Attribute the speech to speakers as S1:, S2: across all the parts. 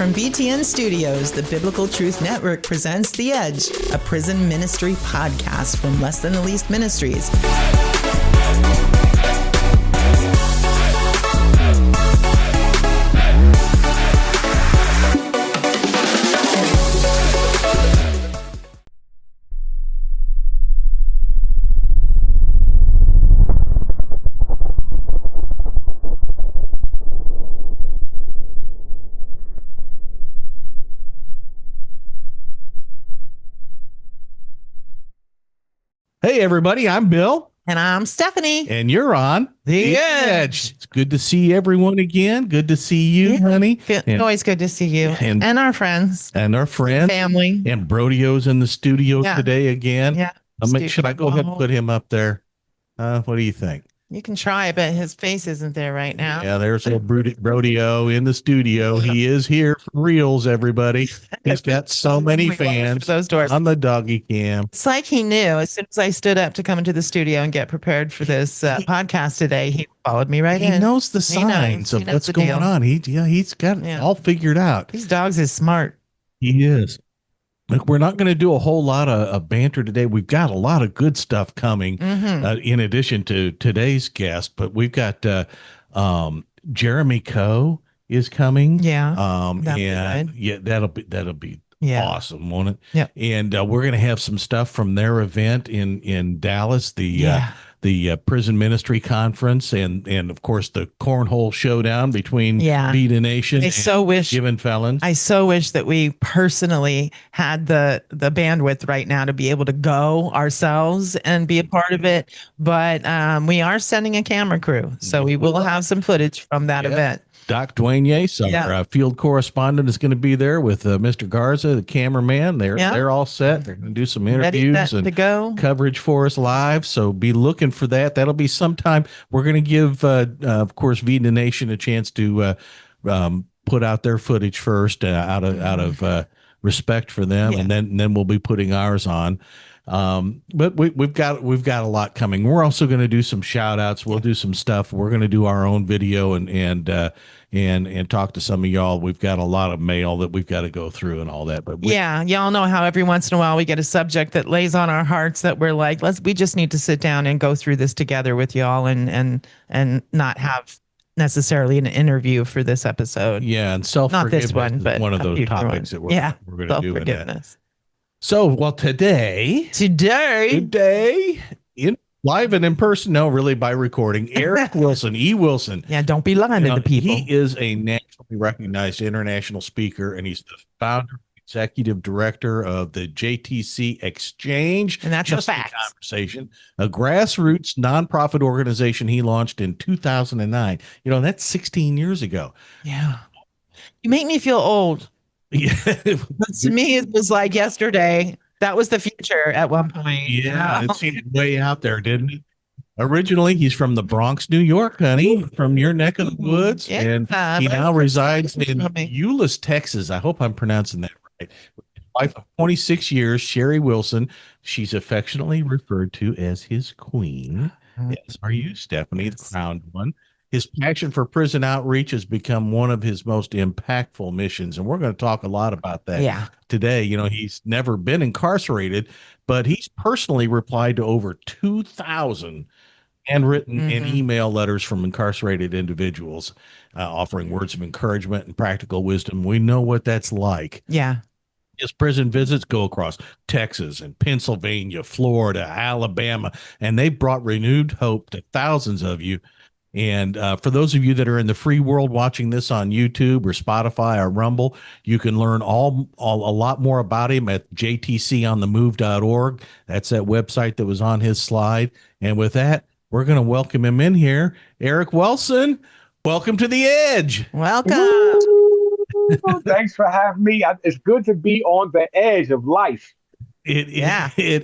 S1: From BTN Studios, the Biblical Truth Network presents The Edge, a prison ministry podcast from Less Than the Least Ministries.
S2: Hey, everybody, I'm Bill.
S1: And I'm Stephanie.
S2: And you're on
S1: The Edge.
S2: It's good to see everyone again. Good to see you, honey.
S1: Always good to see you. And our friends.
S2: And our friends.
S1: Family.
S2: And Brodio's in the studio today again.
S1: Yeah.
S2: Should I go ahead and put him up there? What do you think?
S1: You can try, but his face isn't there right now.
S2: Yeah, there's old Brodio in the studio. He is here for reals, everybody. He's got so many fans
S1: those doors
S2: on the doggy cam.
S1: It's like he knew as soon as I stood up to come into the studio and get prepared for this podcast today, he followed me right in.
S2: He knows the signs of what's going on. He's got it all figured out.
S1: These dogs is smart.
S2: He is. Look, we're not going to do a whole lot of banter today. We've got a lot of good stuff coming in addition to today's guest, but we've got Jeremy Coe is coming.
S1: Yeah.
S2: That'll be awesome, won't it?
S1: Yeah.
S2: And we're going to have some stuff from their event in Dallas, the prison ministry conference, and of course the cornhole showdown between Be the Nation and Given Felons.
S1: I so wish that we personally had the bandwidth right now to be able to go ourselves and be a part of it. But we are sending a camera crew, so we will have some footage from that event.
S2: Doc Dwayne Yates, our field correspondent, is going to be there with Mr. Garza, the cameraman. They're all set. They're going to do some interviews and coverage for us live. So be looking for that. That'll be sometime. We're going to give, of course, Be the Nation a chance to put out their footage first out of respect for them, and then we'll be putting ours on. But we've got a lot coming. We're also going to do some shout outs. We'll do some stuff. We're going to do our own video and talk to some of y'all. We've got a lot of mail that we've got to go through and all that. But
S1: y'all know how every once in a while we get a subject that lays on our hearts that we're like, we just need to sit down and go through this together with y'all and not have necessarily an interview for this episode.
S2: Yeah, and self-forgiveness
S1: not this one, but
S2: one of those topics that we're going to do in that. So, today, in live and in person, no, really by recording, Erick Wilson, E. Wilson.
S1: Yeah, don't be lying to the people.
S2: He is a nationally recognized international speaker, and he's the founder, executive director of the JTC Exchange.
S1: And that's
S2: Just
S1: a fact.
S2: Conversation, a grassroots nonprofit organization he launched in 2009. That's 16 years ago.
S1: Yeah. You make me feel old.
S2: Yeah.
S1: But to me, it was like yesterday. That was the future at one point.
S2: Yeah, it seemed way out there, didn't it? Originally, he's from the Bronx, New York, honey, from your neck of the woods.
S1: Yeah,
S2: and he now resides in Euless, Texas. I hope I'm pronouncing that right. Wife of 26 years, Sherry Wilson. She's affectionately referred to as his queen. As are you, Stephanie, the crowned one. His passion for prison outreach has become one of his most impactful missions, and we're going to talk a lot about that today. He's never been incarcerated, but he's personally replied to over 2,000 handwritten and email letters from incarcerated individuals, offering words of encouragement and practical wisdom. We know what that's like.
S1: Yeah.
S2: His prison visits go across Texas and Pennsylvania, Florida, Alabama, and they brought renewed hope to thousands of you. And for those of you that are in the free world watching this on YouTube or Spotify or Rumble, you can learn a lot more about him at jtconthemove.org. That's that website that was on his slide. And with that, we're going to welcome him in here. Erick Wilson, welcome to The Edge.
S1: Welcome.
S3: Thanks for having me. It's good to be on the edge of life.
S2: It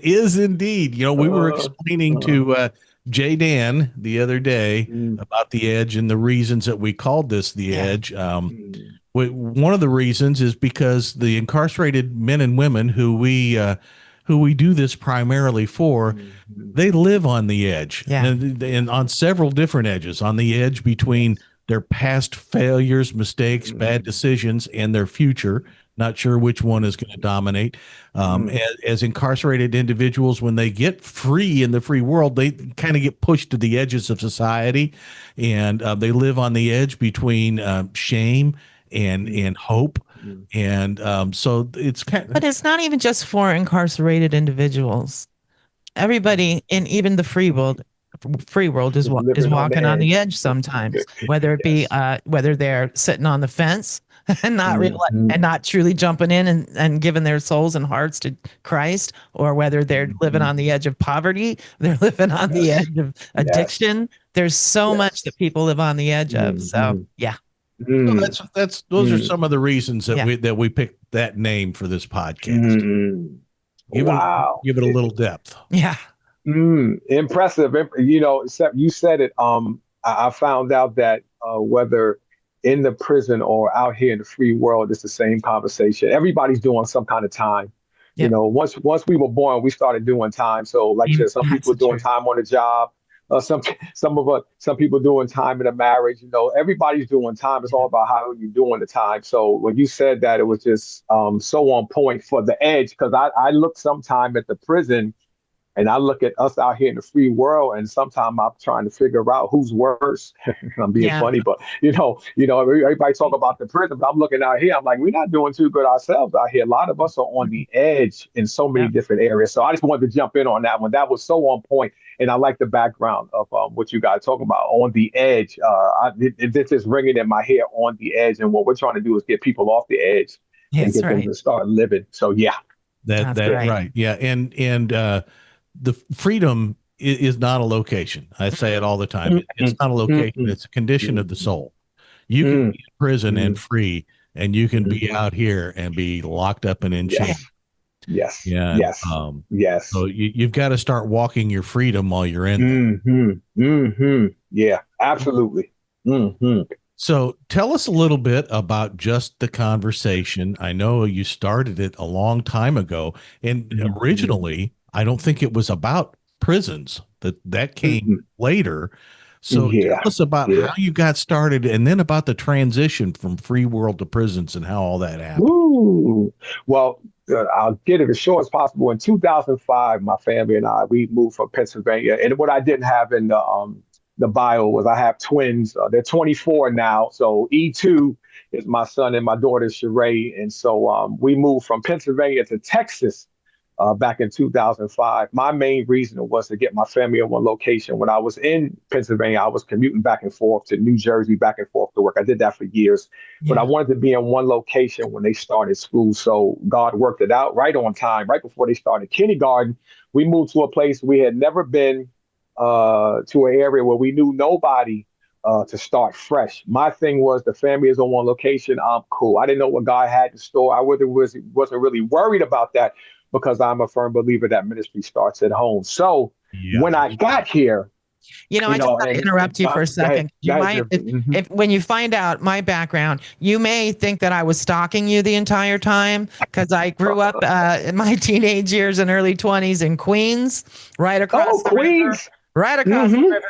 S2: is indeed. We were explaining to Jay Dan the other day about the Edge and the reasons that we called this the Edge. One of the reasons is because the incarcerated men and women who we do this primarily for, they live on the edge, and on several different edges. On the edge between their past failures, mistakes, bad decisions, and their future. Not sure which one is going to dominate. As incarcerated individuals, when they get free in the free world, they kind of get pushed to the edges of society, and they live on the edge between shame and hope. And so it's kind of,
S1: but it's not even just for incarcerated individuals. Everybody in even the free world is walking on the edge sometimes, whether it be whether they're sitting on the fence and not truly jumping in and giving their souls and hearts to Christ, or whether they're living on the edge of poverty, they're living on the edge of addiction. There's so much that people live on the edge of. So yeah.
S2: So those are some of the reasons that we picked that name for this podcast. Give it a little depth.
S1: Yeah.
S3: Impressive. You know, you said it. I found out that whether in the prison or out here in the free world, it's the same conversation. Everybody's doing some kind of time. Yep. You know, once we were born, we started doing time. So, like you said, some people are doing time on the job. Some people doing time in a marriage. You know, everybody's doing time. It's all about how you're doing the time. So when you said that, it was just so on point for the edge, because I look sometime at the prison, and I look at us out here in the free world, and sometimes I'm trying to figure out who's worse. I'm being funny, but you know, everybody talk about the prison, but I'm looking out here. I'm like, we're not doing too good ourselves out here. A lot of us are on the edge in so many different areas. So I just wanted to jump in on that one. That was so on point, and I like the background of what you guys talking about on the edge. This is ringing in my head, on the edge, and what we're trying to do is get people off the edge and get them to start living. So
S2: that's right. Yeah, and the freedom is not a location. I say it all the time. It's not a location. It's a condition of the soul. You can be in prison and free, and you can be out here and be locked up and in chains.
S3: Yes.
S2: So you've got to start walking your freedom while you're in there.
S3: Yeah, absolutely.
S2: So tell us a little bit about just the conversation. I know you started it a long time ago, and originally, I don't think it was about prisons. That came later. So tell us about how you got started, and then about the transition from free world to prisons and how all that happened.
S3: Well, I'll get it as short as possible. In 2005, my family and I, we moved from Pennsylvania. And what I didn't have in the bio was I have twins. They're 24 now. So E2 is my son and my daughter, Sheree. And so we moved from Pennsylvania to Texas back in 2005. My main reason was to get my family in one location. When I was in Pennsylvania, I was commuting back and forth to New Jersey, back and forth to work. I did that for years, but I wanted to be in one location when they started school. So God worked it out right on time, right before they started kindergarten. We moved to a place we had never been, to an area where we knew nobody, to start fresh. My thing was, the family is on one location. I'm cool. I didn't know what God had in store. I wasn't really worried about that, because I'm a firm believer that ministry starts at home. So when I got here,
S1: I just want to interrupt you for a second. If when you find out my background, you may think that I was stalking you the entire time, because I grew up in my teenage years and early 20s in Queens, right across the river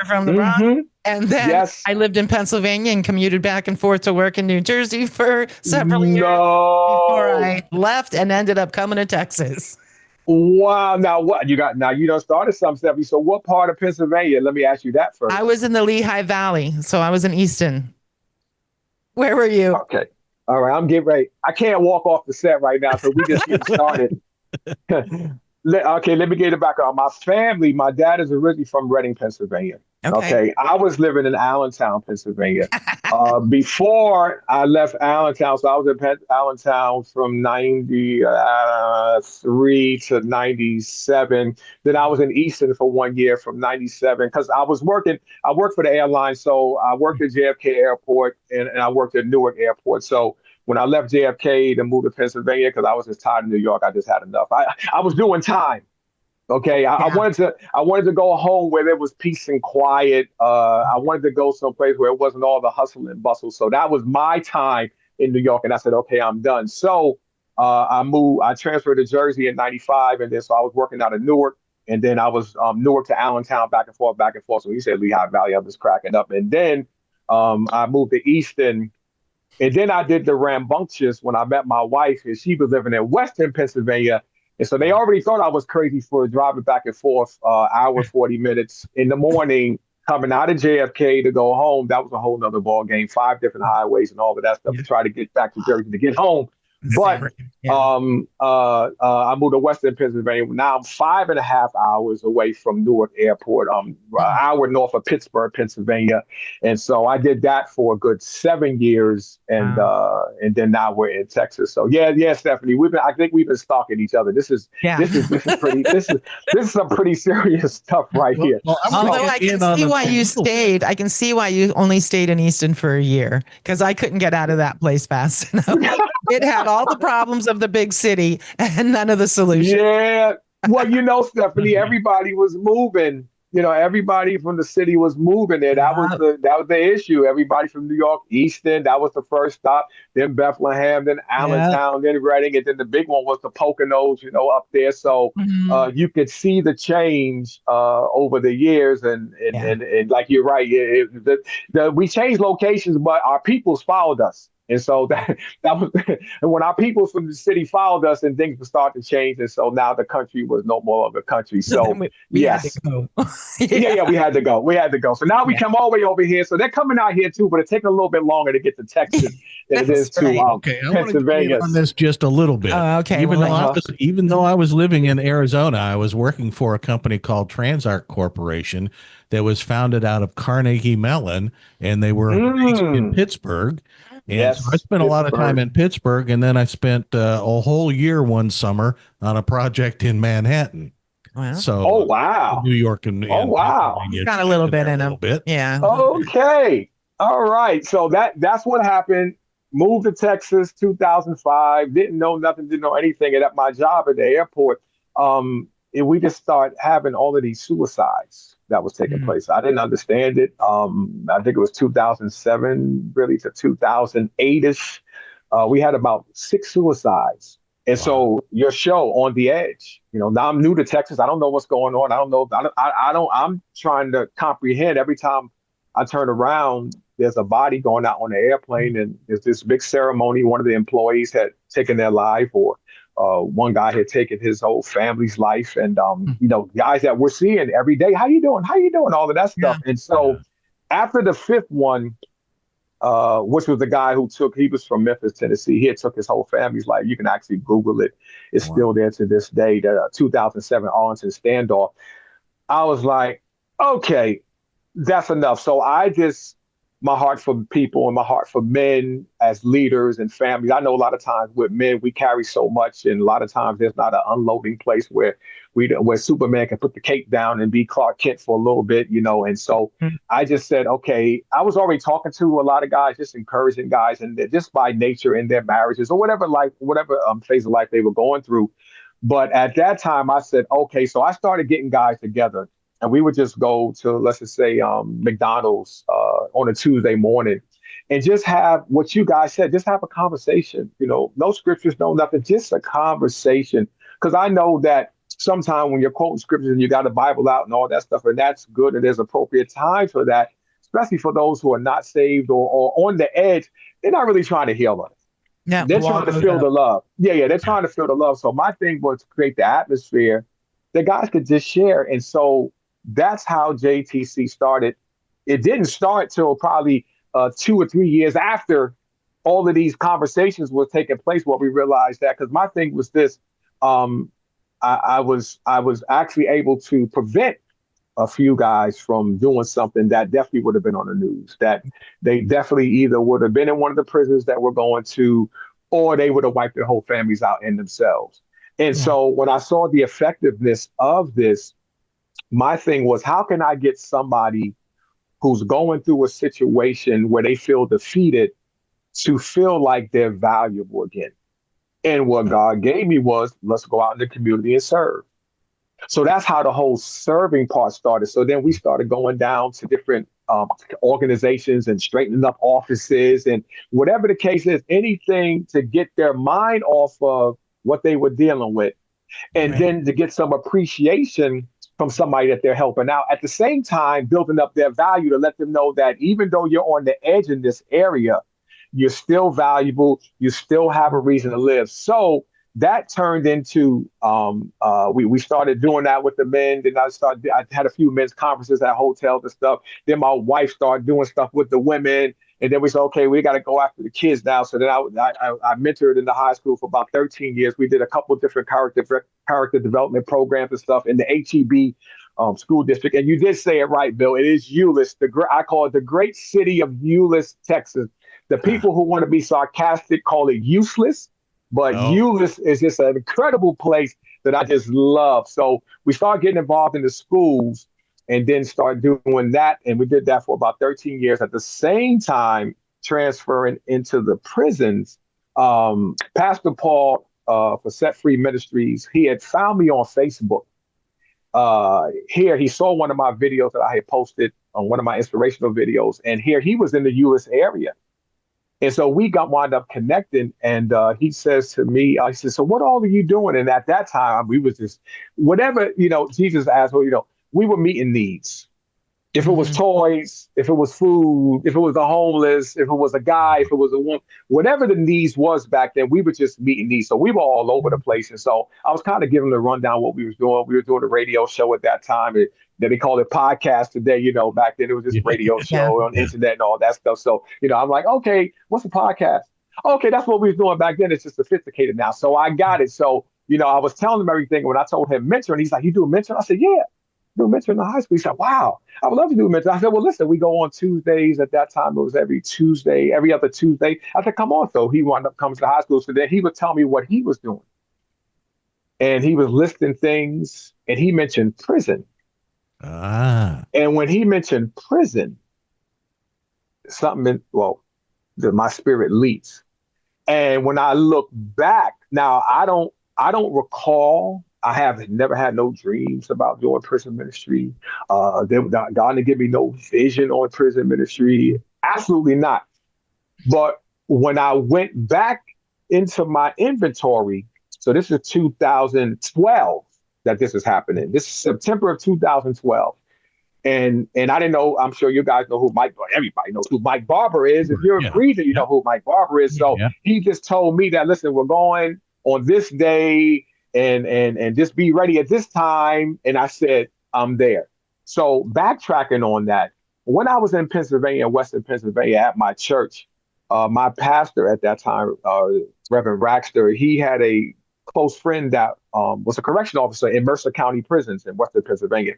S1: from the Bronx. And then I lived in Pennsylvania and commuted back and forth to work in New Jersey for several years before I left and ended up coming to Texas.
S3: Wow. Now what you got? Now you done started some stuff. So what part of Pennsylvania? Let me ask you that first.
S1: I was in the Lehigh Valley. So I was in Easton. Where were you?
S3: Okay. All right. I'm getting ready. I can't walk off the set right now. So we just get started. Okay, let me get it back on. My family, my dad is originally from Reading, Pennsylvania. Okay. I was living in Allentown, Pennsylvania. Before I left Allentown, so I was in Allentown from 93 to 97. Then I was in Easton for 1 year from 97, because I worked for the airline. So I worked at JFK Airport and I worked at Newark Airport. So when I left JFK to move to Pennsylvania, because I was just tired of New York, I just had enough. I was doing time. Okay, I wanted to go home where there was peace and quiet. I wanted to go someplace where it wasn't all the hustle and bustle. So that was my time in New York, and I said, okay, I'm done. So I transferred to Jersey in '95, and then so I was working out of Newark, and then I was Newark to Allentown, back and forth. So he said Lehigh Valley, I was cracking up, and then I moved to Easton. And then I did the rambunctious when I met my wife, and she was living in Western Pennsylvania. And so they already thought I was crazy for driving back and forth, hour, 40 minutes in the morning, coming out of JFK to go home. That was a whole nother ball game, 5 different highways and all of that stuff to try to get back to Jersey to get home. But I moved to Western Pennsylvania. Now I'm 5.5 hours away from Newark Airport, an hour north of Pittsburgh, Pennsylvania. And so I did that for a good 7 years, and then now we're in Texas. So yeah, Stephanie, I think we've been stalking each other. This is some pretty serious stuff right here.
S1: Well, although I can see why you stayed. I can see why you only stayed in Easton for a year, because I couldn't get out of that place fast enough. It had all the problems of the big city and none of the solutions.
S3: Yeah. Well, Stephanie, everybody was moving. Everybody from the city was moving there. That was the issue. Everybody from New York, Easton, that was the first stop. Then Bethlehem, then Allentown, then Reading, and then the big one was the Poconos, up there. So you could see the change over the years, and like you're right, we changed locations, but our peoples followed us. And so that was, and when our people from the city followed us, and things would start to change. And so now the country was no more of a country. So
S1: we had to go.
S3: we had to go. We had to go. So now we come all the way over here. So they're coming out here too, but it's taking a little bit longer to get to Texas than it is to Pennsylvania.
S2: I want to on this just a little bit. Even though I was living in Arizona, I was working for a company called Transart Corporation that was founded out of Carnegie Mellon, and they were based in Pittsburgh. And so I spent a lot of time in Pittsburgh, and then I spent a whole year one summer on a project in Manhattan.
S1: Wow.
S2: So, New York and
S1: got a little bit in them. Yeah.
S3: Okay. All right. So that's what happened. Moved to Texas, 2005. Didn't know nothing. Didn't know anything. And at my job at the airport, we just started having all of these suicides that was taking place. I didn't understand it. I think it was 2007, really, to 2008-ish. We had about 6 suicides. And so your show, On the Edge, now I'm new to Texas. I don't know what's going on. I don't know. I'm trying to comprehend. Every time I turn around, there's a body going out on the airplane, and there's this big ceremony. One of the employees had taken their life, or one guy had taken his whole family's life, and guys that we're seeing every day. How you doing? All of that stuff. And so after the 5th one, which was the guy he was from Memphis, Tennessee. He had took his whole family's life. You can actually Google it. It's still there to this day. The 2007 Arlington standoff. I was like, okay, that's enough. So my heart for people and my heart for men as leaders and families. I know a lot of times with men, we carry so much, and a lot of times there's not an unloading place where Superman can put the cape down and be Clark Kent for a little bit, and so I just said, okay, I was already talking to a lot of guys, just encouraging guys, and just by nature in their marriages or whatever phase of life they were going through. But at that time I said, okay, so I started getting guys together. And we would just go to, let's just say, McDonald's on a Tuesday morning, and just have what you guys said, just have a conversation, no scriptures, no nothing, just a conversation. Because I know that sometimes when you're quoting scriptures and you got the Bible out and all that stuff, and that's good, and there's appropriate time for that, especially for those who are not saved or on the edge, they're not really trying to heal us. Yeah, they're trying to feel the love. Yeah, they're trying to feel the love. So my thing was to create the atmosphere that guys could just share. And so that's how JTC started. It didn't start till probably 2 or 3 years after all of these conversations were taking place where we realized that. Because my thing was this, I was actually able to prevent a few guys from doing something that definitely would have been on the news, that they definitely either would have been in one of the prisons that we're going to, or they would have wiped their whole families out in themselves. And so when I saw the effectiveness of this, my thing was, how can I get somebody who's going through a situation where they feel defeated to feel like they're valuable again? And what God gave me was, let's go out in the community and serve. So that's how the whole serving part started. So then we started going down to different organizations and straightening up offices and whatever the case is, anything to get their mind off of what they were dealing with. And then to get some appreciation from somebody that they're helping out. At the same time, building up their value to let them know that even though you're on the edge in this area, you're still valuable. You still have a reason to live. So that turned into we started doing that with the men. Then I had a few men's conferences at hotels and stuff. Then my wife started doing stuff with the women. And then we said, okay, we got to go after the kids now. So then I mentored in the high school for about 13 years. We did a couple of different character development programs and stuff in the HEB school district. And you did say it right, Bill. It is Euless. I call it the great city of Euless, Texas. The people who want to be sarcastic call it useless, but Euless is just an incredible place that I just love. So we started getting involved in the schools and then started doing that. And we did that for about 13 years. At the same time, transferring into the prisons. Pastor Paul for Set Free Ministries, he had found me on Facebook. Here, he saw one of my videos that I had posted on one of my inspirational videos. And here he was in the U.S. area. And so we wound up connecting, and he says to me, he says, so what all are you doing? And at that time, we was just, whatever, Jesus asked, well, we were meeting needs. If it was toys, if it was food, if it was the homeless, if it was a guy, if it was a woman, whatever the needs was back then, we were just meeting needs. So we were all over the place. And so I was kind of giving the rundown what we was doing. We were doing a radio show at that time. Then they called it podcast today. Back then it was just radio show on the internet and all that stuff. So, I'm like, okay, what's a podcast? Okay, that's what we was doing back then. It's just sophisticated now. So I got it. So, I was telling him everything. When I told him mentor, and he's like, you do a mentor? I said, yeah. Do a mentor in the high school. He said, wow, I would love to do a mentor. I said, well, listen, we go on Tuesdays. At that time, it was every Tuesday, every other Tuesday. I said, come on. So he wound up coming to the high school. So then he would tell me what he was doing. And he was listing things, and he mentioned prison. And when he mentioned prison, my spirit leaps. And when I look back, now I don't recall. I have never had no dreams about doing prison ministry. God didn't give me no vision on prison ministry. Absolutely not. But when I went back into my inventory, so this is 2012 that this is happening. This is September of 2012. And I didn't know, I'm sure you guys know who everybody knows who Mike Barber is. If you're a breather, you know who Mike Barber is. So he just told me that, listen, we're going on this day, and just be ready at this time. And I said, I'm there. So backtracking on that, when I was in Pennsylvania, Western Pennsylvania at my church, my pastor at that time, Reverend Raxter, he had a close friend that was a correction officer in Mercer County prisons in Western Pennsylvania.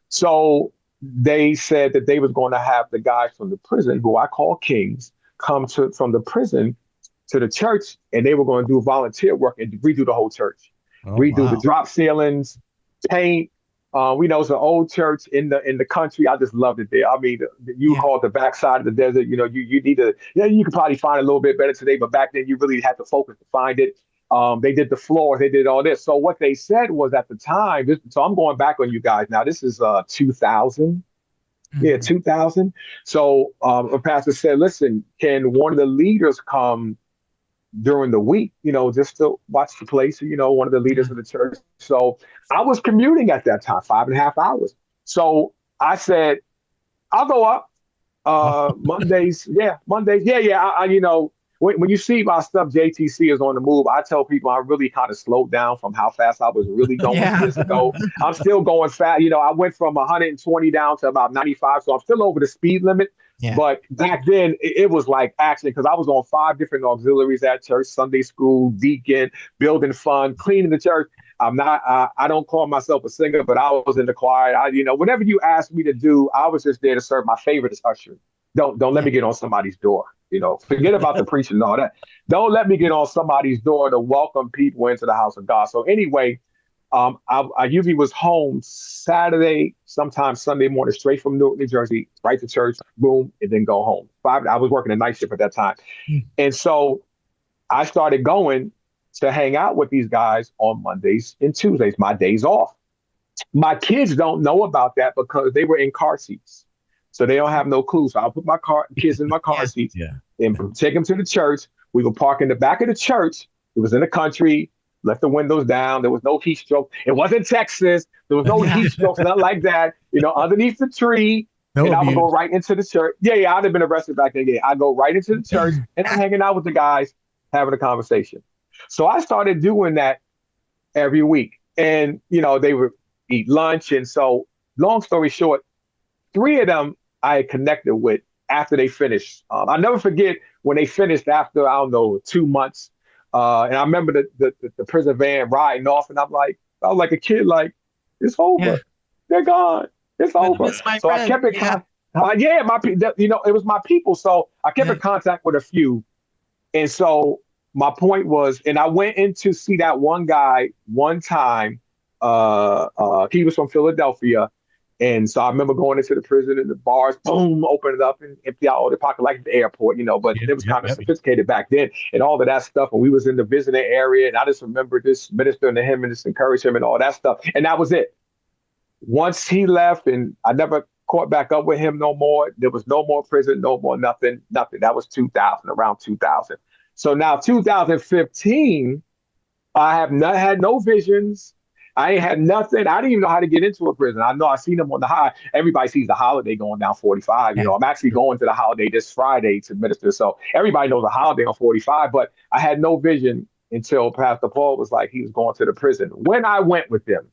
S3: So they said that they was going to have the guys from the prison, who I call kings, come from the prison to the church, and they were going to do volunteer work and redo the whole church. Redo the drop ceilings, paint. We know it's an old church in the country. I just loved it there. I mean, you call it the backside of the desert. You need to. You could probably find it a little bit better today, but back then you really had to focus to find it. They did the floors. They did all this. So what they said was at the time. So I'm going back on you guys now. This is 2000. Yeah, 2000. So a pastor said, "Listen, can one of the leaders come during the week, just to watch the place, one of the leaders of the church?" So I was commuting at that time, 5.5 hours. So I said, I'll go up Mondays. Yeah, Mondays. Yeah. When you see my stuff, JTC is on the move. I tell people I really kind of slowed down from how fast I was really going years ago. I'm still going fast. I went from 120 down to about 95. So I'm still over the speed limit. Yeah. But back then it was like action, because I was on 5 different auxiliaries at church: Sunday school, deacon, building fund, cleaning the church. I don't call myself a singer, but I was in the choir. Whatever you asked me to do, I was just there to serve. My favorite is ushering. Don't let me get on somebody's door. Forget about the preaching and all that. Don't let me get on somebody's door to welcome people into the house of God. So anyway, I usually was home Saturday, sometimes Sunday morning, straight from Newark, New Jersey, right to church, boom, and then go home. I was working a night shift at that time. And so I started going to hang out with these guys on Mondays and Tuesdays, my days off. My kids don't know about that because they were in car seats. So they don't have no clue. So I'll put my kids in my car seats and take them to the church. We would park in the back of the church. It was in the country. left the windows down. There was no heat stroke. It wasn't Texas. There was no heat strokes, nothing like that. Underneath the tree.
S2: No
S3: and
S2: abuse.
S3: I would go right into the church. Yeah, I'd have been arrested back then. Yeah, I'd go right into the church and I'm hanging out with the guys, having a conversation. So I started doing that every week. And, they would eat lunch. And so, long story short, 3 of them I had connected with after they finished. I'll never forget when they finished after, I don't know, 2 months. And I remember the prison van riding off, and I was like a kid, like, it's over. Yeah. They're gone. It's over. So I kept in contact. It was my people. So I kept in contact with a few. And so my point was, and I went in to see that one guy one time. He was from Philadelphia. And so I remember going into the prison and the bars, boom, open it up and empty out all the pocket like the airport, but it was kind of sophisticated back then and all of that stuff. And we was in the visiting area, and I just remember just ministering to him and just encourage him and all that stuff. And that was it. Once he left, and I never caught back up with him no more. There was no more prison, no more nothing. That was 2000, around 2000. So now 2015, I have not had no visions. I ain't had nothing. I didn't even know how to get into a prison. I know I seen them on the high. Everybody sees the holiday going down 45. I'm actually going to the holiday this Friday to minister. So everybody knows the holiday on 45, but I had no vision until Pastor Paul was like, he was going to the prison. When I went with them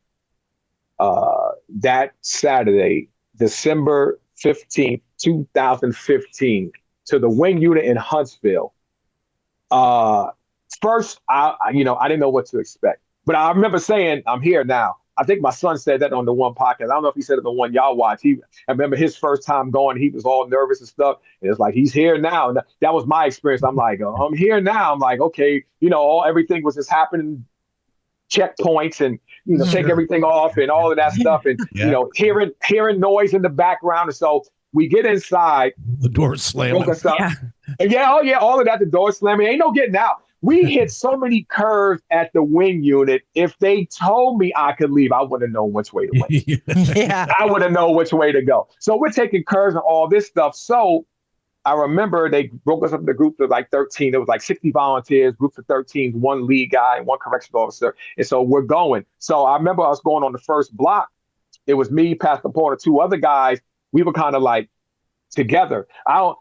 S3: that Saturday, December 15th, 2015, to the wing unit in Huntsville, first, I didn't know what to expect. But I remember saying, I'm here now. I think my son said that on the one podcast. I don't know if he said it on the one y'all watch. I remember his first time going, he was all nervous and stuff. And it's like, he's here now. And that was my experience. I'm like, I'm here now. I'm like, okay, everything was just happening, checkpoints and, take everything off and all of that stuff. And, hearing noise in the background. And so we get inside.
S2: The door slamming.
S3: All of that, the door slamming. Ain't no getting out. We hit so many curves at the wing unit. If they told me I could leave, I wouldn't know which way to went. I wouldn't know which way to go. So we're taking curves and all this stuff. So I remember they broke us up into groups of like 13. There was like 60 volunteers, groups of 13, one lead guy and one correctional officer. And so we're going. So I remember us going on the first block. It was me, Pastor Paul, and 2 other guys. We were kind of like together. I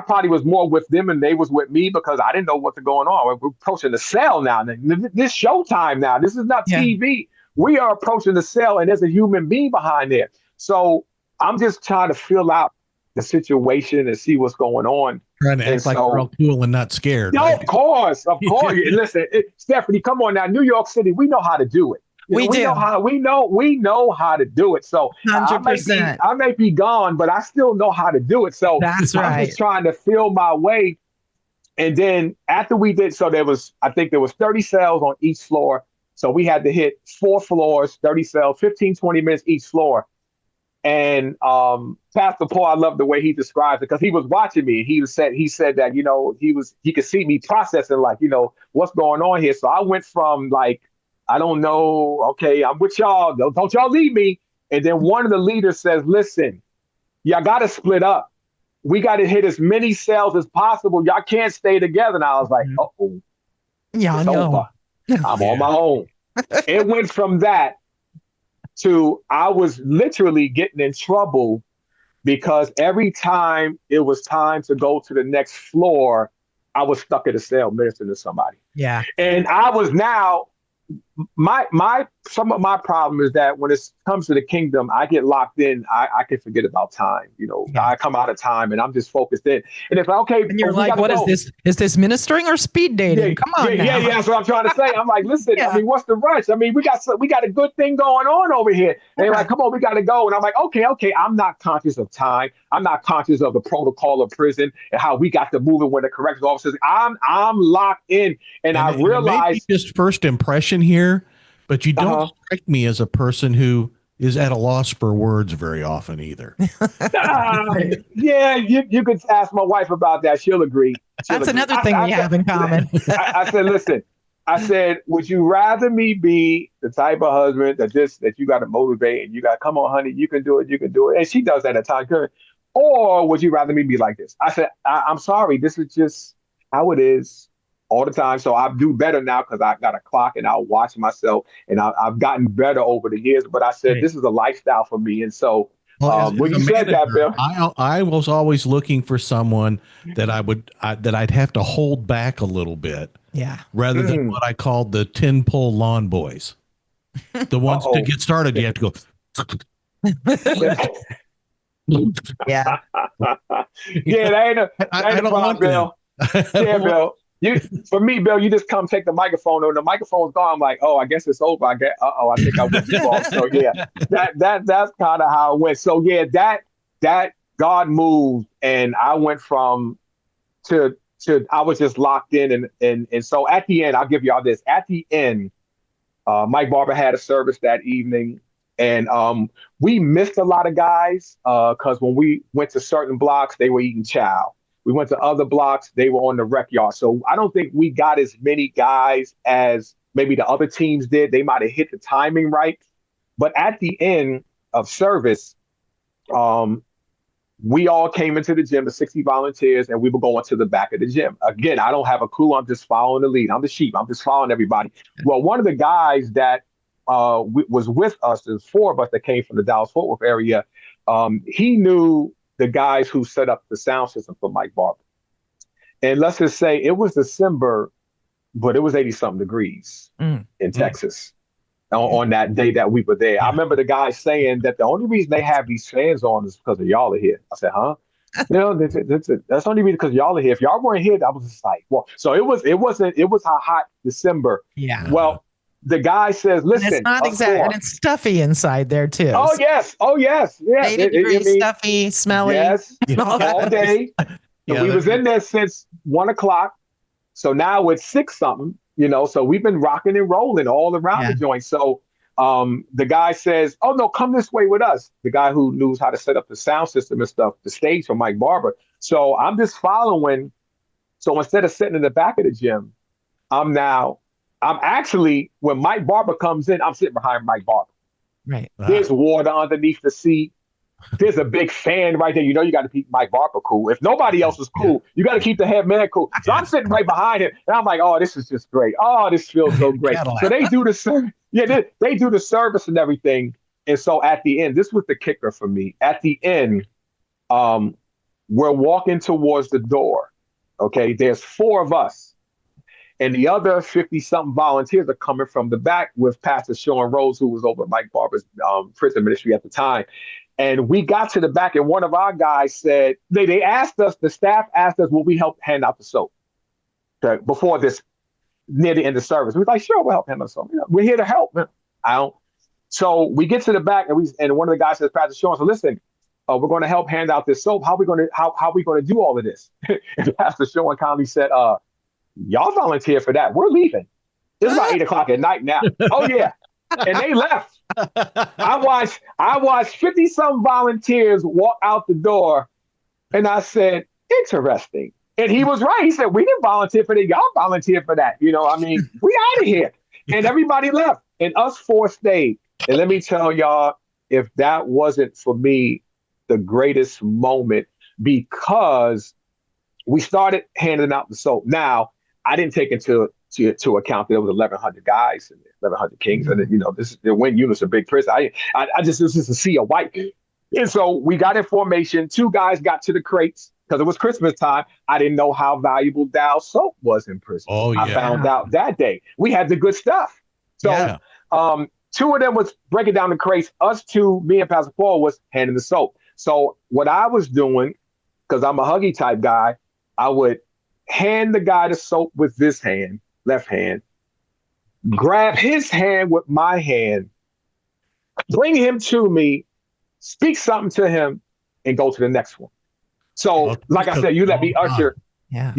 S3: probably was more with them and they was with me because I didn't know what's going on. We're approaching the cell now. This showtime now. This is not TV. We are approaching the cell and there's a human being behind there. So I'm just trying to fill out the situation and see what's going on.
S2: Trying to act like we're all cool and not scared.
S3: No, right? Of course. Listen, Stephanie, come on now. New York City, we know how to do it. We know how to do it. So
S1: 100%.
S3: I may be gone, but I still know how to do it. So
S1: that's right.
S3: I'm just trying to feel my way. And then after we did, so I think there was 30 cells on each floor. So we had to hit 4 floors, 30 cells, 15, 20 minutes each floor. And Pastor Paul, I love the way he describes it because he was watching me. He said that, he could see me processing like, what's going on here. So I went from like, I don't know. Okay, I'm with y'all. Don't y'all leave me. And then one of the leaders says, listen, y'all got to split up. We got to hit as many cells as possible. Y'all can't stay together. And I was like, uh-oh.
S1: Yeah,
S3: it's over. I'm on my own. It went from that to I was literally getting in trouble because every time it was time to go to the next floor, I was stuck in a cell ministering to somebody.
S1: Yeah.
S3: And I was now... some of my problem is that when it comes to the kingdom, I get locked in. I can forget about time. I come out of time and I'm just focused in. And it's like, okay.
S1: And you're like, what is this? Is this ministering or speed dating? Come on.
S3: Yeah. That's what I'm trying to say. I'm like, listen, what's the rush? We got a good thing going on over here. And they're like, come on, we got to go. And I'm like, okay. I'm not conscious of time. I'm not conscious of the protocol of prison and how we got to move it when the correctional officers. I'm locked in. And I realized
S2: just first impression here, but you don't strike me as a person who is at a loss for words very often either.
S3: You could ask my wife about that. She'll agree.
S1: That's another thing we have in common.
S3: I said, listen, would you rather me be the type of husband that you got to motivate and you got, come on, honey, you can do it. And she does that at times. Or would you rather me be like this? I said, I'm sorry. This is just how it is. all the time. So I do better now because I got a clock and I'll watch myself, and I've gotten better over the years. But I said, this is a lifestyle for me. And so when you said that, Bill,
S2: I was always looking for someone that I'd have to hold back a little bit.
S1: Yeah.
S2: Rather than what I called the 10-pole lawn boys. The ones to get started, you have to go.
S1: Yeah.
S3: Yeah, that ain't a problem, Bill. Yeah, Bill. For me, Bill, you just come take the microphone, and the microphone's gone. I'm like, oh, I guess it's over. I think I went too far. So yeah, that's kind of how it went. So yeah, that God moved, and I went from to I was just locked in, and so at the end, I'll give y'all this. At the end, Mike Barber had a service that evening, and we missed a lot of guys because when we went to certain blocks, they were eating chow. We went to other blocks, they were on the rec yard. So I don't think we got as many guys as maybe the other teams did. They might have hit the timing right. But at the end of service, we all came into the gym, the 60 volunteers, and we were going to the back of the gym. Again, I don't have a clue. I'm just following the lead. I'm the sheep. I'm just following everybody. Well, one of the guys that was with us, there's 4 of us that came from the Dallas-Fort Worth area. He knew the guys who set up the sound system for Mike Barber. And let's just say it was December, but it was 80-something degrees in Texas on that day that we were there. I remember the guy saying that the only reason they have these fans on is because of y'all are here. I said, huh? That's only reason because y'all are here. If y'all weren't here, I was just like, well, so it was a hot December.
S1: Yeah.
S3: Well, the guy says, listen.
S1: And it's not exactly, and it's stuffy inside there too.
S3: Oh, yes. Oh, yes. Yeah.
S1: 80 degrees, stuffy, smelly.
S3: Yes. All day. Yeah, we was in there since 1 o'clock. So now it's 6-something, so we've been rocking and rolling all around the joint. So the guy says, oh, no, come this way with us. The guy who knows how to set up the sound system and stuff, the stage for Mike Barber. So I'm just following. So instead of sitting in the back of the gym, I'm actually, when Mike Barber comes in, I'm sitting behind Mike Barber.
S1: Right.
S3: There's water underneath the seat. There's a big fan right there. You got to keep Mike Barber cool. If nobody else is cool, you got to keep the head man cool. So I'm sitting right behind him, and I'm like, oh, this is just great. Oh, this feels so great. So they do the service. Yeah, they do the service and everything. And so at the end, this was the kicker for me. At the end, we're walking towards the door. Okay, there's 4 of us. And the other 50-something volunteers are coming from the back with Pastor Sean Rose, who was over at Mike Barber's prison ministry at the time. And we got to the back, and one of our guys said, they asked us, the staff asked us, will we help hand out the soap? Okay, before this, near the end of service. We was like, sure, we'll help hand out the soap. We're here to help. So we get to the back, and one of the guys says, Pastor Sean, so listen, we're going to help hand out this soap. How are we going to do all of this? And Pastor Sean kindly said, y'all volunteer for that. We're leaving. It's about 8 o'clock at night now. Oh yeah. And they left. I watched 50-some volunteers walk out the door, and I said, interesting. And he was right. He said, we didn't volunteer for that. Y'all volunteer for that. We out of here. And everybody left. And us 4 stayed. And let me tell y'all, if that wasn't for me the greatest moment, because we started handing out the soap. Now, I didn't take into account that there was 1,100 guys and 1,100 kings, and the Wynn unit's a big prison. I just this is a sea of white, and so we got in formation. 2 guys got to the crates because it was Christmas time. I didn't know how valuable Dow soap was in prison.
S2: Oh yeah,
S3: I found out that day. We had the good stuff. So 2 of them was breaking down the crates. Us 2, me and Pastor Paul, was handing the soap. So what I was doing, because I'm a huggy type guy, I would hand the guy the soap with this hand, left hand, grab his hand with my hand, bring him to me, speak something to him, and go to the next one. So, like I said, you let me usher.
S1: Yeah.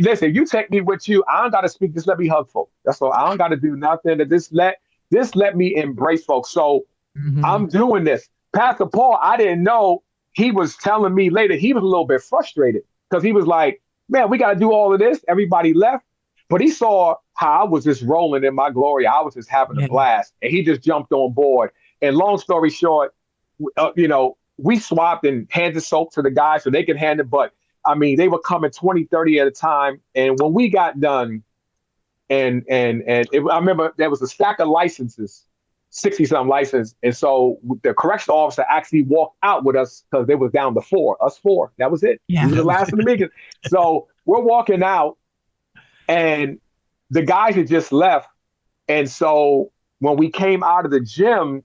S3: Listen, you take me with you. I don't got to speak. Just let me hug folks. That's all. I don't got to do nothing. Just let me embrace folks. So I'm doing this. Pastor Paul, I didn't know, he was telling me later, he was a little bit frustrated because he was like, man, we got to do all of this. Everybody left. But he saw how I was just rolling in my glory. I was just having a blast. And he just jumped on board. And long story short, we swapped and handed soap to the guys so they could hand it. But I mean, they were coming 20, 30 at a time. And when we got done, I remember there was a stack of licenses, 60 something licenses. And so the correctional officer actually walked out with us because they was down to us four. That was it.
S1: Yeah.
S3: We were the last of the meeting. So we're walking out and the guys had just left. And so when we came out of the gym,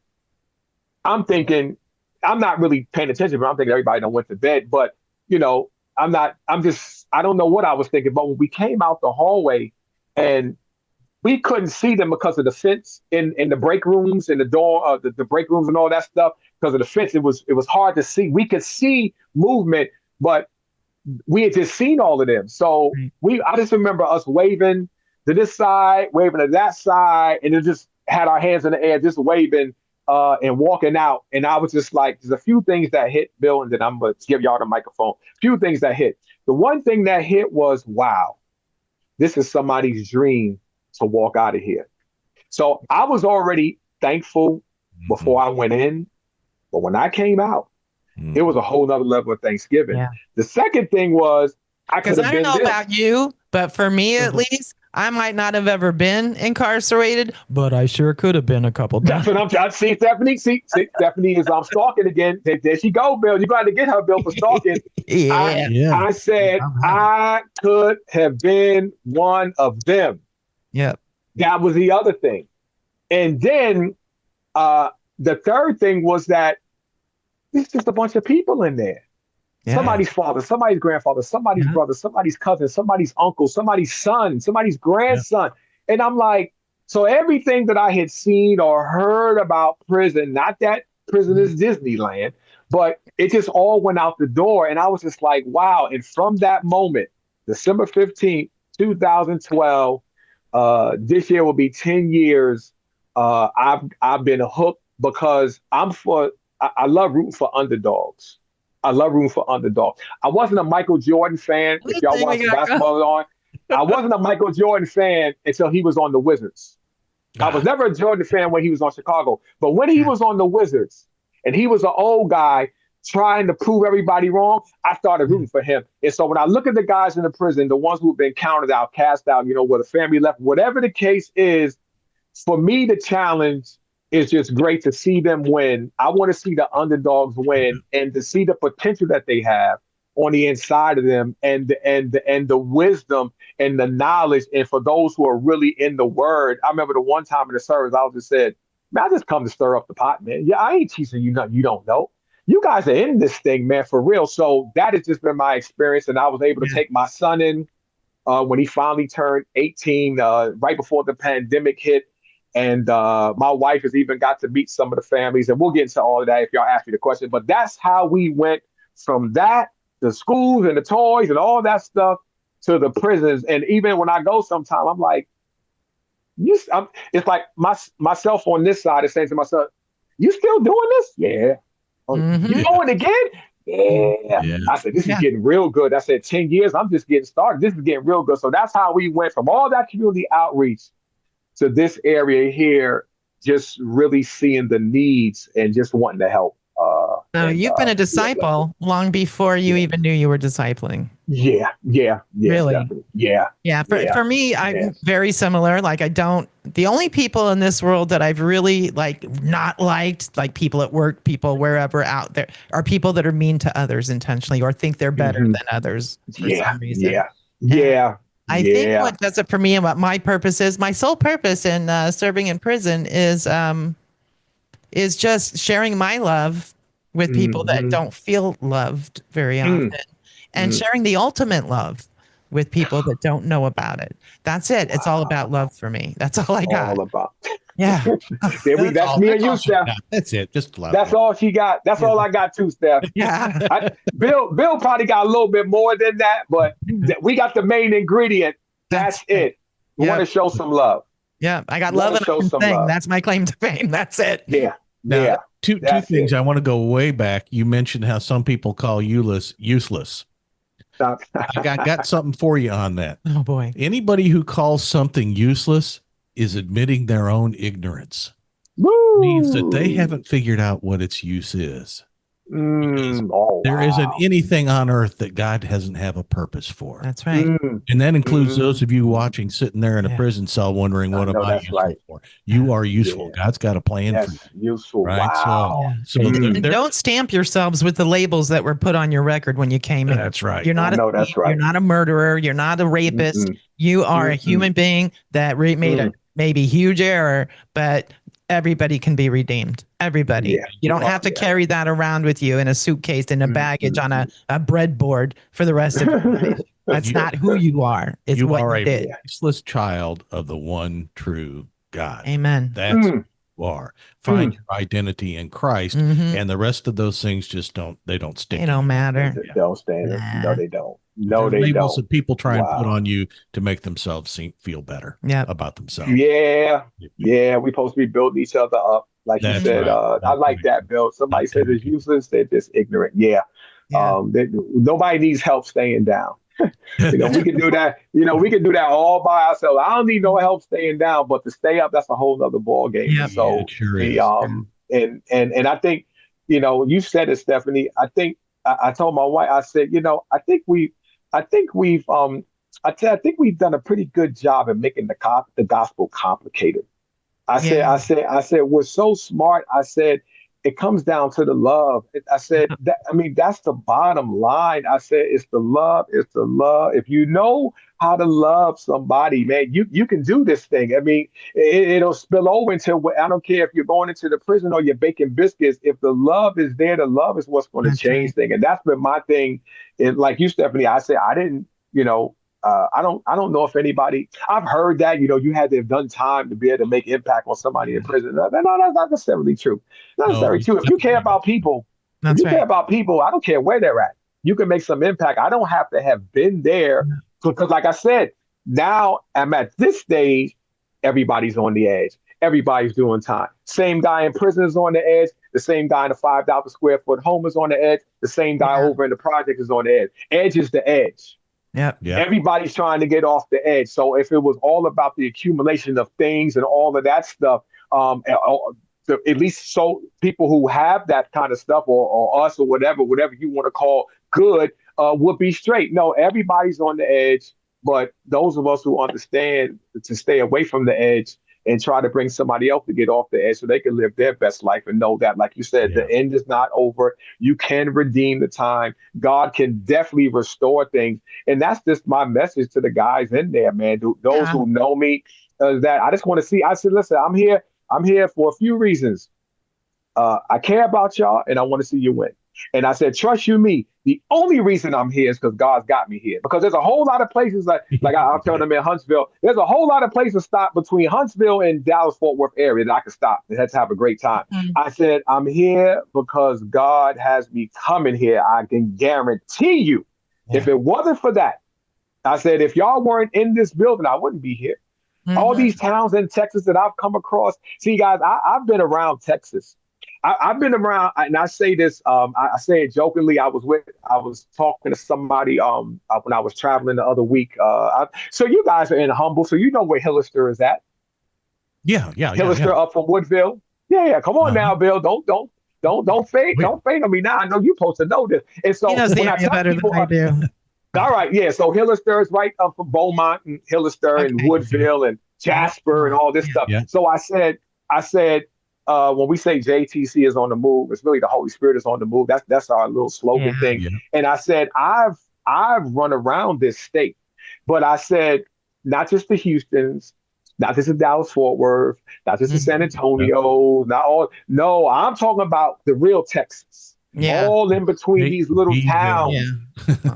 S3: I'm thinking, I'm not really paying attention, but I'm thinking everybody done went to bed. But, you know, I don't know what I was thinking. But when we came out the hallway, and we couldn't see them because of the fence in the break rooms and the door, the break rooms and all that stuff. Because of the fence, it was hard to see. We could see movement, but we had just seen all of them. So I just remember us waving to this side, waving to that side, and it just had our hands in the air, just waving and walking out. And I was just like, there's a few things that hit, Bill, and then I'm gonna give y'all the microphone. A few things that hit. The one thing that hit was, wow, this is somebody's dream to walk out of here. So I was already thankful before I went in, but when I came out, it was a whole nother level of Thanksgiving. Yeah. The second thing was,
S1: because I don't know about you, but for me at least, I might not have ever been incarcerated, but I sure could have been a couple times.
S3: That's what I'm trying to see. Stephanie, Stephanie is stalking again. There she go, Bill. You got to get her, Bill, for stalking. I said I could have been one of them.
S1: Yep.
S3: That was the other thing. And then the third thing was that there's just a bunch of people in there. Yeah. Somebody's father, somebody's grandfather, somebody's brother, somebody's cousin, somebody's uncle, somebody's son, somebody's grandson. Yeah. And I'm like, so everything that I had seen or heard about prison, not that prison is Disneyland, but it just all went out the door. And I was just like, wow. And from that moment, December 15th, 2012, this year will be 10 years. I've been hooked because I love rooting for underdogs. I love rooting for underdogs. I wasn't a Michael Jordan fan. If y'all watch basketball on, I wasn't a Michael Jordan fan until he was on the Wizards. I was never a Jordan fan when he was on Chicago. But when he was on the Wizards and he was an old guy trying to prove everybody wrong, I started rooting for him. And so when I look at the guys in the prison, the ones who've been counted out, cast out, where the family left, whatever the case is, for me, the challenge is just great to see them win. I want to see the underdogs win and to see the potential that they have on the inside of them and the wisdom and the knowledge. And for those who are really in the word, I remember the one time in the service, I just said, man, I just come to stir up the pot, man. Yeah, I ain't teaching you nothing you don't know. You guys are in this thing, man, for real. So that has just been my experience. And I was able to take my son in when he finally turned 18, right before the pandemic hit. And my wife has even got to meet some of the families, and we'll get into all of that if y'all ask me the question. But that's how we went from that, the schools and the toys and all that stuff, to the prisons. And even when I go sometime, I'm like, it's like myself on this side is saying to myself, you still doing this? Yeah. You going again? Yeah. I said, this is getting real good. I said, 10 years, I'm just getting started. This is getting real good. So that's how we went from all that community outreach to this area here, just really seeing the needs and just wanting to help.
S1: You've been a disciple long before you even knew you were discipling.
S3: Yeah,
S1: really?
S3: Definitely. Yeah.
S1: For me, I'm very similar. Like the only people in this world that I've really not liked, like people at work, people wherever out there, are people that are mean to others intentionally or think they're better than others for some reason. I think what does it for me and what my purpose is, my sole purpose in serving in prison is just sharing my love with people that don't feel loved very often and sharing the ultimate love with people that don't know about it. That's it. Wow. It's all about love for me. That's all I got.
S3: All about.
S1: Yeah.
S3: That's me and you, Steph.
S2: That's it. Just love.
S3: That's all she got. That's all I got too, Steph.
S1: Yeah.
S3: Bill probably got a little bit more than that, but we got the main ingredient. That's it. We want to show some love.
S1: Yeah. I got love and I can sing. That's my claim to fame. That's it.
S3: Yeah.
S2: Now, two things. I want to go way back. You mentioned how some people call you useless. I got something for you on that.
S1: Oh boy.
S2: Anybody who calls something useless is admitting their own ignorance.
S3: Woo!
S2: Means that they haven't figured out what its use is. There isn't anything on earth that God doesn't have a purpose for.
S1: That's right.
S2: And that includes those of you watching, sitting there in a prison cell wondering, what am I useful for? You are useful. God's got a plan for you.
S3: Useful.
S2: Right?
S3: Wow.
S2: So
S1: don't stamp yourselves with the labels that were put on your record when you came in.
S2: That's right.
S1: You're not a thief, you're not a murderer. You're not a rapist. You are a human being that made a maybe huge error, but everybody can be redeemed. Everybody. Yeah, you don't have to carry that around with you in a suitcase, in a baggage, on a breadboard for the rest of your life. That's not who you are. It's what you did. You are a useless
S2: child of the one true God.
S1: Amen.
S2: That's who you are. Find your identity in Christ, and the rest of those things just don't stick.
S1: They don't matter.
S3: They don't stand. No, they don't. No, they
S2: labels
S3: don't.
S2: That people try and put on you to make themselves feel better about themselves.
S3: Yeah. We're supposed to be building each other up. Like you said, I like that, Bill. Somebody said it's useless. They're just ignorant. Nobody needs help staying down. We can do that. We can do that all by ourselves. I don't need no help staying down, but to stay up, that's a whole nother ball game.
S1: Yep.
S3: So,
S2: it sure is.
S3: And I think, you said it, Stephanie. I think I told my wife, I said, I think we've done a pretty good job at making the gospel complicated. I said, we're so smart. I said, it comes down to the love. I said, that's the bottom line. I said, it's the love. It's the love. If you know how to love somebody, man, you can do this thing. I mean, it'll spill over into, I don't care if you're going into the prison or you're baking biscuits. If the love is there, the love is what's going to change things. And that's been my thing. Like you, Stephanie, I said, I didn't, I don't know if anybody, I've heard that, you had to have done time to be able to make impact on somebody in prison. No, that's not necessarily true. Not necessarily true. If you care about people, care about people, I don't care where they're at. You can make some impact. I don't have to have been there because, like I said, now I'm at this stage, everybody's on the edge. Everybody's doing time. Same guy in prison is on the edge. The same guy in the 5,000 square foot home is on the edge. The same guy over in the project is on the edge. Edge is the edge.
S1: Yep.
S3: Everybody's trying to get off the edge. So if it was all about the accumulation of things and all of that stuff, at least so people who have that kind of stuff or us or whatever you want to call good would be straight. No, everybody's on the edge, but those of us who understand to stay away from the edge and try to bring somebody else to get off the edge so they can live their best life and know that, like you said, the end is not over. You can redeem the time. God can definitely restore things. And that's just my message to the guys in there, man. Those who know me, that I just want to see. I said, listen, I'm here for a few reasons. I care about y'all and I want to see you win. And I said, trust you me. The only reason I'm here is because God's got me here. Because there's a whole lot of places like I'll tell them in Huntsville, there's a whole lot of places stop between Huntsville and Dallas-Fort Worth area that I can stop and have to have a great time. I said, I'm here because God has me coming here. I can guarantee you, if it wasn't for that, I said, if y'all weren't in this building, I wouldn't be here. All these towns in Texas that I've come across. See, guys, I've been around Texas. I've been around, and I say this, I say it jokingly. I was talking to somebody when I was traveling the other week. So you guys are in Humble, so you know where Hillister is at.
S2: Yeah.
S3: Hillister up from Woodville. Yeah. Come on now, Bill. Don't fade on me now. I know you're supposed to know this. And so
S1: he knows the area better than I do.
S3: All right, yeah. So Hillister is right up from Beaumont and Hillister and Woodville and Jasper and all this stuff. Yeah. So I said. When we say JTC is on the move, it's really the Holy Spirit is on the move. That's our little slogan thing. Yeah. And I said, I've run around this state, but I said, not just the Houstons, not just the Dallas-Fort Worth, not just the San Antonio, not all. No, I'm talking about the real Texas. Yeah. All in between these little towns.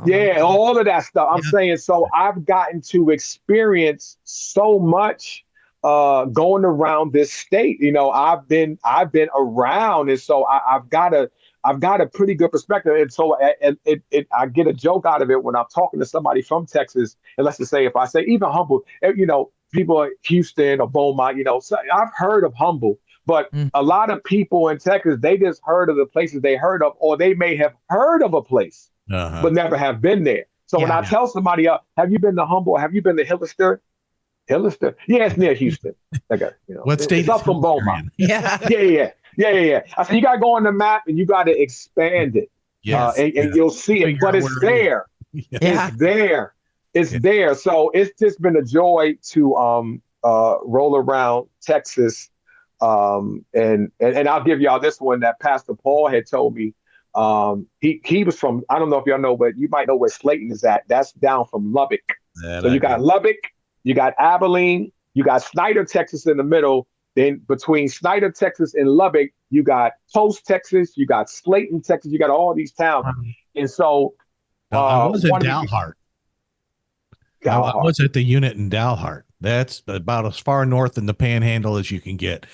S3: Yeah, all of that stuff. I'm saying, so I've gotten to experience so much going around this state. I've been around, and so I've got a pretty good perspective. And so I get a joke out of it when I'm talking to somebody from Texas. And let's just say, if I say even Humble, people at Houston or Beaumont, so I've heard of Humble, but a lot of people in Texas, they just heard of the places they heard of, or they may have heard of a place, but never have been there. So when I tell somebody, have you been to Humble? Have you been to Hillister? Yeah, it's near Houston.
S2: What state?
S3: It's up from Beaumont.
S1: Yeah.
S3: Yeah. I said, you got to go on the map and you got to expand it.
S2: Yes.
S3: And you'll see it, but it's there. It's there. It's there. So it's just been a joy to roll around Texas. And I'll give y'all this one that Pastor Paul had told me. He was from, I don't know if y'all know, but you might know where Slayton is at. That's down from Lubbock. So you got Lubbock, you got Abilene, you got Snyder, Texas in the middle. Then between Snyder, Texas and Lubbock, you got Post, Texas, you got Slayton, Texas, you got all these towns. And so
S2: I was at Dalhart. I was at the unit in Dalhart. That's about as far north in the panhandle as you can get.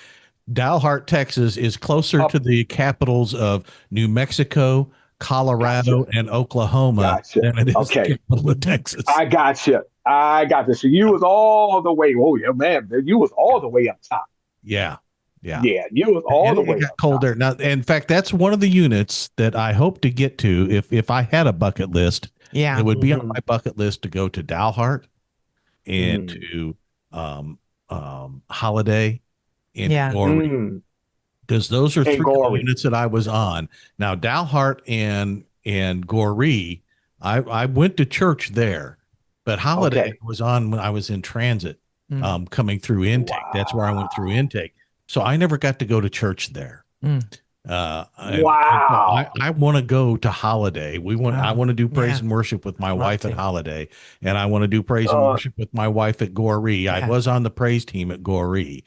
S2: Dalhart, Texas is closer to the capitals of New Mexico, Colorado, and Oklahoma than it is the capital of Texas.
S3: I got you. So you was all the way. Oh, yeah, man. You was all the way up top.
S2: Yeah.
S3: You was all the way
S2: up top. It got cold there. Now, in fact, that's one of the units that I hope to get to if I had a bucket list.
S1: Yeah.
S2: It would be on my bucket list to go to Dalhart and to Holiday and Goree, because those are three units that I was on. Now Dalhart and Goree, I went to church there, but Holiday was on when I was in transit, coming through intake. That's where I went through intake, so I never got to go to church there. I want to go to Holiday. I want to do praise and worship with my wife at Holiday, and I want to do praise and worship with my wife at Goree. I was on the praise team at Goree.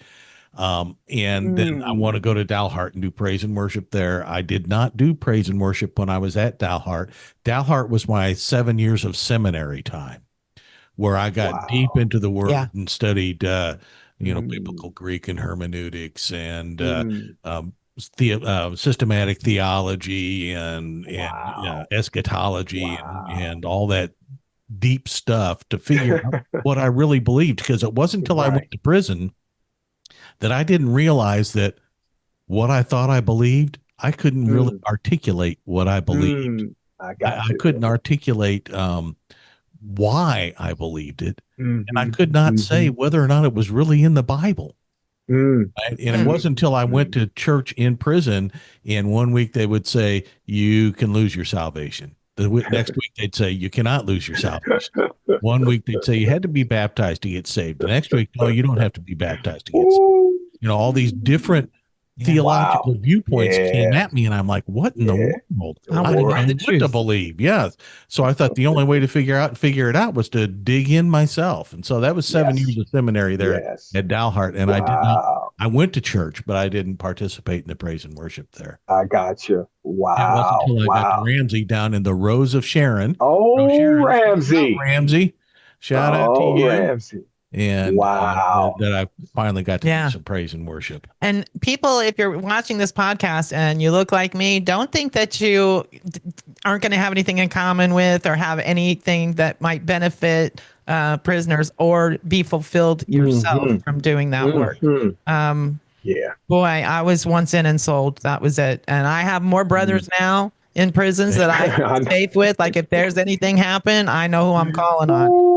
S2: And then I want to go to Dalhart and do praise and worship there. I did not do praise and worship when I was at Dalhart. Dalhart was my 7 years of seminary time, where I got deep into the word and studied, biblical Greek and hermeneutics and systematic theology and eschatology and all that deep stuff to figure out what I really believed, because it wasn't until I went to prison that I didn't realize that what I thought I believed, I couldn't really articulate what I believed. I couldn't articulate why I believed it, and I could not say whether or not it was really in the Bible. Right? And it wasn't until I went to church in prison, and one week they would say, you can lose your salvation. The next week they'd say, you cannot lose your salvation. One week they'd say you had to be baptized to get saved. The next week, no, you don't have to be baptized to get saved. All these different theological viewpoints came at me, and I'm like, what in the world? I didn't know what to believe. Yes. So I thought the only way to figure it out was to dig in myself. And so that was 7 years of seminary there at Dalhart. And I went to church, but I didn't participate in the praise and worship there.
S3: I got you. Wow.
S2: It wasn't until I got to Ramsey down in the Rose of Sharon.
S3: Ramsey.
S2: Shout out to you.
S3: Ramsey.
S2: And that I finally got to do some praise and worship.
S1: And people, if you're watching this podcast and you look like me, don't think that you aren't going to have anything in common with or have anything that might benefit prisoners or be fulfilled yourself from doing that work. Boy, I was once in and sold. That was it. And I have more brothers now in prisons that I'm safe with. Like, if there's anything happen, I know who I'm calling on.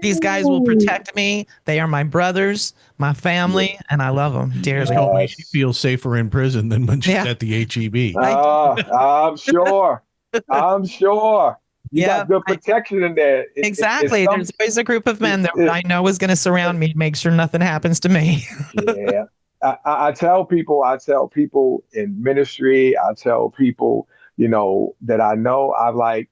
S1: These guys will protect me. They are my brothers, my family, and I love them dearly.
S2: She feels safer in prison than when she's at the HEB.
S3: I'm sure. You got good protection in there.
S1: Exactly. There's always a group of men that I know is going to surround me, make sure nothing happens to me.
S3: I tell people in ministry, I tell people, that I know, I'm like,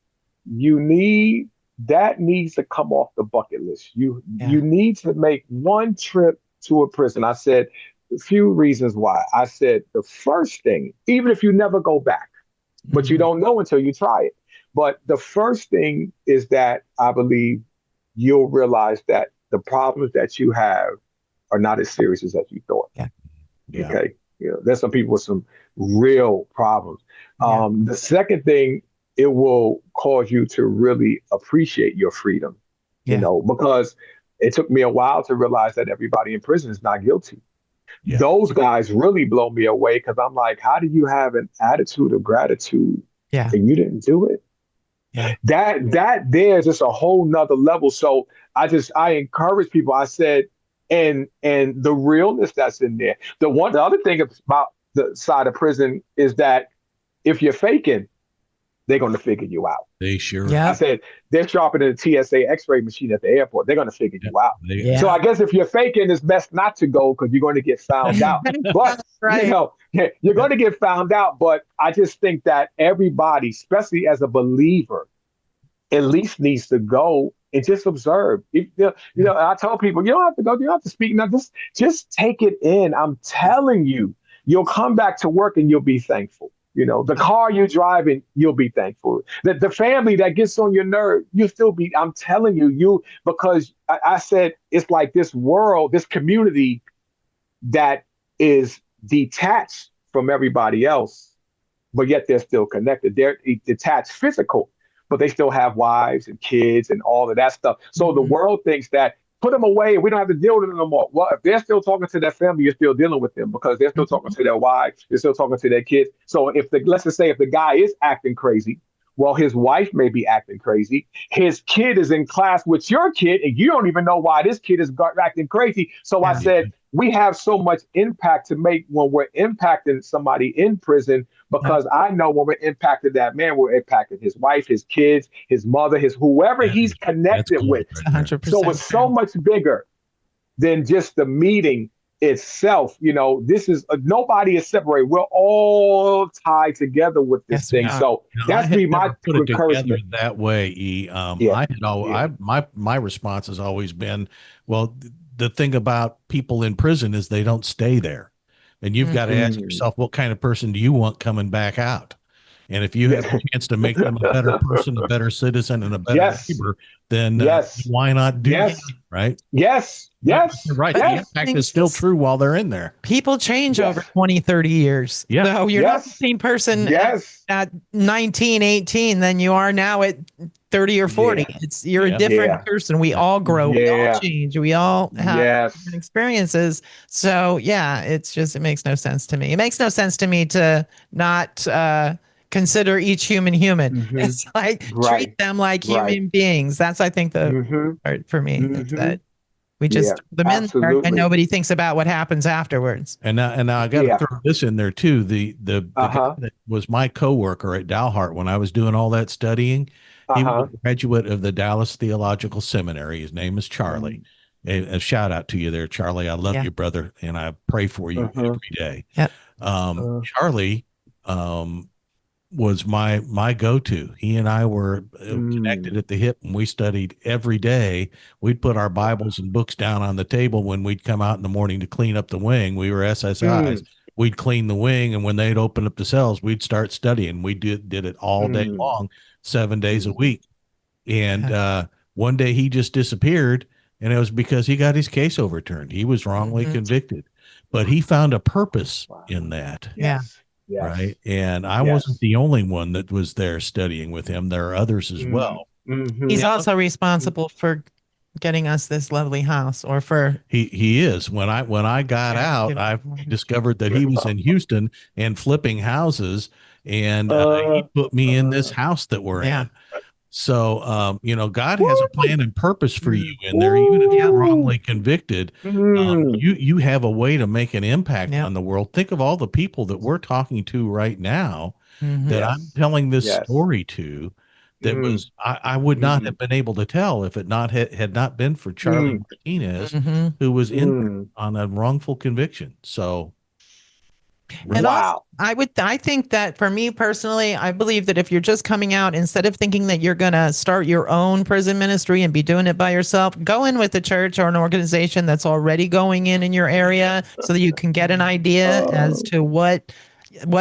S3: that needs to come off the bucket list. You need to make one trip to a prison. I said a few reasons why. I said the first thing, even if you never go back, but you don't know until you try it. But the first thing is that I believe you'll realize that the problems that you have are not as serious as you thought. Okay. There's some people with some real problems. The second thing, it will cause you to really appreciate your freedom, because it took me a while to realize that everybody in prison is not guilty. Those guys really blow me away, because I'm like, how do you have an attitude of gratitude and you didn't do it? That there's just a whole nother level. So I encourage people. I said, and the realness that's in there. The other thing about the side of prison is that if you're faking, they're going to figure you out.
S2: They sure.
S1: Yeah.
S3: I said they're sharpening the TSA X-ray machine at the airport. They're going to figure you out.
S1: Yeah.
S3: So I guess if you're faking, it's best not to go because you're going to get found out. But
S1: right.
S3: You're going to get found out. But I just think that everybody, especially as a believer, at least needs to go and just observe. I tell people, you don't have to go, you don't have to speak. Now, just take it in. I'm telling you, you'll come back to work and you'll be thankful. The car you're driving, you'll be thankful. The family that gets on your nerve, you'll still be. I'm telling you, because I said it's like this world, this community that is detached from everybody else, but yet they're still connected. They're detached physical, but they still have wives and kids and all of that stuff. So the world thinks that put them away and we don't have to deal with them no more. Well, if they're still talking to their family, you're still dealing with them because they're still talking to their wives, they're still talking to their kids. So let's just say if the guy is acting crazy, well, his wife may be acting crazy. His kid is in class with your kid, and you don't even know why this kid is acting crazy. So I said, we have so much impact to make when we're impacting somebody in prison, because I know when we're impacting that man, we're impacting his wife, his kids, his mother, his whoever he's connected with.
S1: 100%.
S3: So it's so much bigger than just the meeting itself. This is nobody is separated. We're all tied together with this thing. So that's my encouragement.
S2: That way, my response has always been, well, the thing about people in prison is they don't stay there, and you've got to ask yourself, what kind of person do you want coming back out? And if you have a chance to make them a better person, a better citizen, and a better neighbor, then why not do that? Right?
S3: Yes.
S2: Right. The impact is still true while they're in there.
S1: People change over 20, 30 years. Yeah. So you're not the same person at 19, 18 than you are now at 30 or 40. You're a different person. We all grow. We all change. We all have different experiences. So it makes no sense to me. It makes no sense to me to not consider each human. It's like treat them like human beings. That's, I think, the part for me. Is that we just the men there, and nobody thinks about what happens afterwards.
S2: And now I got to throw this in there too. The guy that was my coworker at Dalhart when I was doing all that studying, he was a graduate of the Dallas Theological Seminary. His name is Charlie. A shout out to you there, Charlie. I love you, brother, and I pray for you every day. Charlie was my go-to. He and I were connected at the hip, and we studied every day. We'd put our Bibles and books down on the table when we'd come out in the morning to clean up the wing. We were SSIs. We'd clean the wing, and when they'd open up the cells, we'd start studying. We did it all day long, 7 days a week. And one day he just disappeared, and it was because he got his case overturned. He was wrongly convicted, but he found a purpose in that. Right. And I wasn't the only one that was there studying with him. There are others as well.
S1: He's also responsible for getting us this lovely house, or for
S2: he is. When I got out, I discovered that he was in Houston and flipping houses, and he put me in this house that we're in. So, God has a plan and purpose for you in there, even if you're wrongly convicted. You have a way to make an impact on the world. Think of all the people that we're talking to right now that I'm telling this story to. That was I would not have been able to tell if it had not been for Charlie Martinez, who was in on a wrongful conviction. So.
S1: And also, I think that for me personally, I believe that if you're just coming out, instead of thinking that you're going to start your own prison ministry and be doing it by yourself, go in with a church or an organization that's already going in your area so that you can get an idea as to what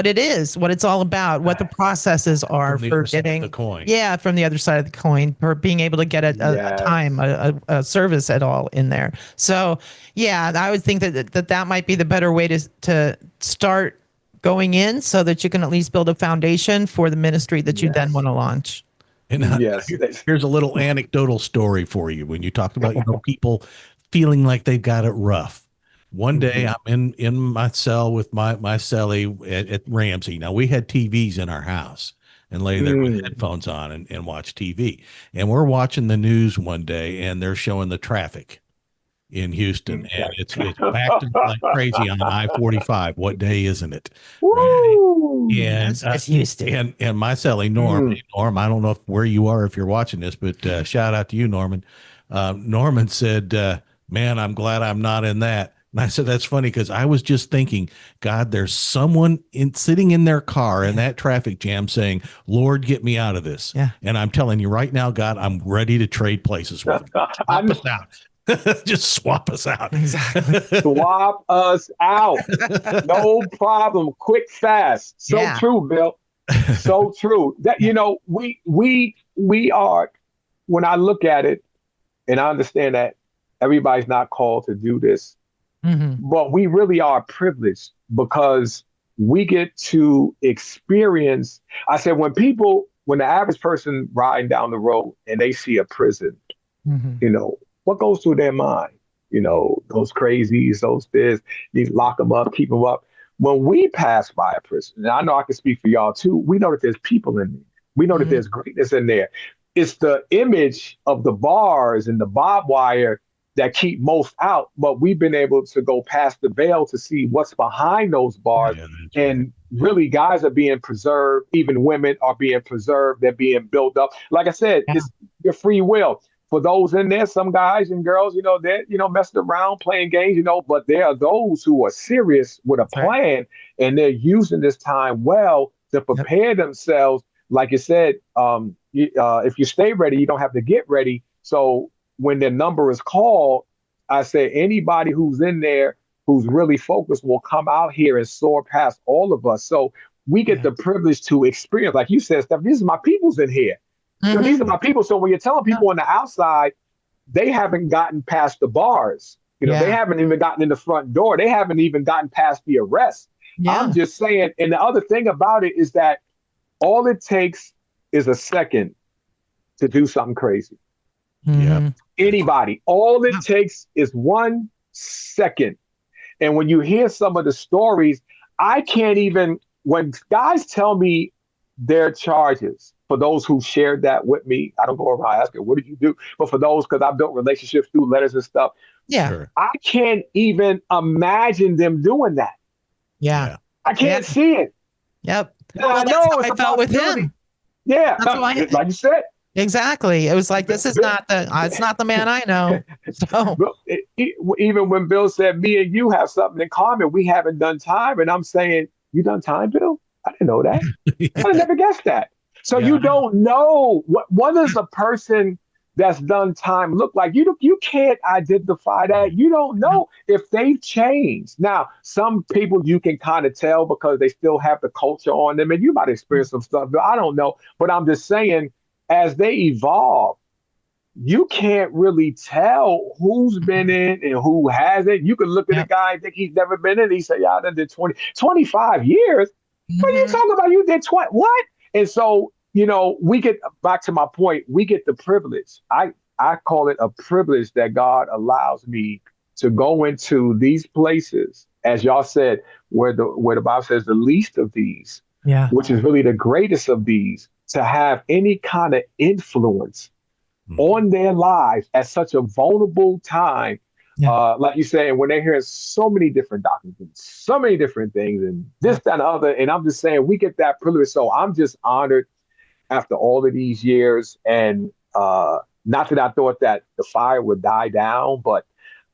S1: it is, what it's all about, what the processes are for getting
S2: the coin.
S1: From the other side of the coin, for being able to get a service at all in there. So I would think that might be the better way to start going in, so that you can at least build a foundation for the ministry that you then want to launch.
S2: And here's a little anecdotal story for you. When you talked about people feeling like they've got it rough. One day I'm in my cell with my cellie at Ramsey. Now, we had TVs in our house and lay there with headphones on and watch TV. And we're watching the news one day, and they're showing the traffic. in Houston, and it's backed up like crazy on I-45. What day isn't it?
S3: Woo!
S2: Right? And
S1: it's Houston.
S2: And my cellie, Norm, Norm, I don't know where you are if you're watching this, but shout out to you, Norman. Norman said, "Man, I'm glad I'm not in that." And I said, "That's funny because I was just thinking, God, there's someone sitting in their car in that traffic jam saying, 'Lord, get me out of this.'"
S1: Yeah.
S2: And I'm telling you right now, God, I'm ready to trade places with you. Swap us out. Just swap us out.
S1: Exactly.
S3: Swap us out. No problem. Quick, fast. So true, Bill. So true. That we are. When I look at it, and I understand that everybody's not called to do this, but we really are privileged because we get to experience. I said when the average person riding down the road and they see a prison, what goes through their mind? Those crazies, those this, these lock them up, keep them up. When we pass by a prison, and I know I can speak for y'all too, we know that there's people in there. We know that there's greatness in there. It's the image of the bars and the barbed wire that keep most out, but we've been able to go past the veil to see what's behind those bars. And really, guys are being preserved. Even women are being preserved. They're being built up. Like I said, it's your free will. For those in there, some guys and girls, they're, messing around, playing games, but there are those who are serious with a plan, and they're using this time well to prepare themselves. Like you said, if you stay ready, you don't have to get ready. So when their number is called, I say anybody who's in there who's really focused will come out here and soar past all of us. So we get the privilege to experience, like you said, Steph, these are my peoples in here. These are my people. So when you're telling people on the outside, they haven't gotten past the bars. They haven't even gotten in the front door. They haven't even gotten past the arrest. I'm just saying. And the other thing about it is that all it takes is a second to do something crazy. Anybody. All it takes is 1 second. And when you hear some of the stories, I can't even, when guys tell me their charges, for those who shared that with me, I don't go around asking, what did you do? But for those, because I've built relationships through letters and stuff, I can't even imagine them doing that. I can't see it.
S1: Now,
S3: well,
S1: I know I felt with him.
S3: Like you said.
S1: Exactly. It was like, this is it's not the man I know. So
S3: even when Bill said, me and you have something in common, we haven't done time. And I'm saying, you done time, Bill? I didn't know that. I never guessed that. So you don't know what does a person that's done time look like. You can't identify that. You don't know if they've changed. Now, some people you can kind of tell because they still have the culture on them, and you might experience some stuff. I don't know, but I'm just saying, as they evolve, you can't really tell who's been in and who hasn't. You can look at a guy and think he's never been in. He say, "Yeah, I did 25 years." What are you talking about? You did 20? What? And so, we get back to my point. We get the privilege. I call it a privilege that God allows me to go into these places, as y'all said, where the Bible says the least of these, which is really the greatest of these, to have any kind of influence on their lives at such a vulnerable time. Like you said, when they're hearing so many different documents, so many different things, and this, that, and other. And I'm just saying, we get that privilege. So I'm just honored after all of these years. And not that I thought that the fire would die down, but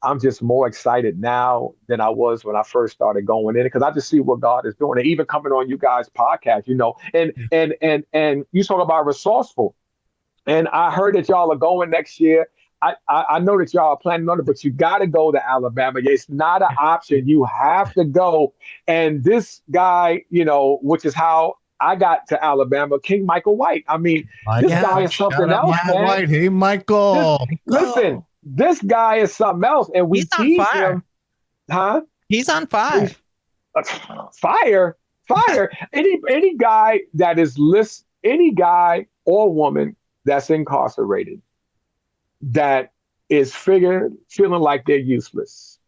S3: I'm just more excited now than I was when I first started going in it, because I just see what God is doing. And even coming on you guys' podcast, and you talk about resourceful. And I heard that y'all are going next year. I know that y'all are planning on it, but you got to go to Alabama. It's not an option. You have to go. And this guy, which is how I got to Alabama, King Michael White. I mean, this guy is something else, man.
S2: White. Hey, Michael.
S3: Listen, this guy is something else. And we tease him. Huh?
S1: He's on fire.
S3: Fire. Any guy that is any guy or woman that's incarcerated, that is feeling like they're useless.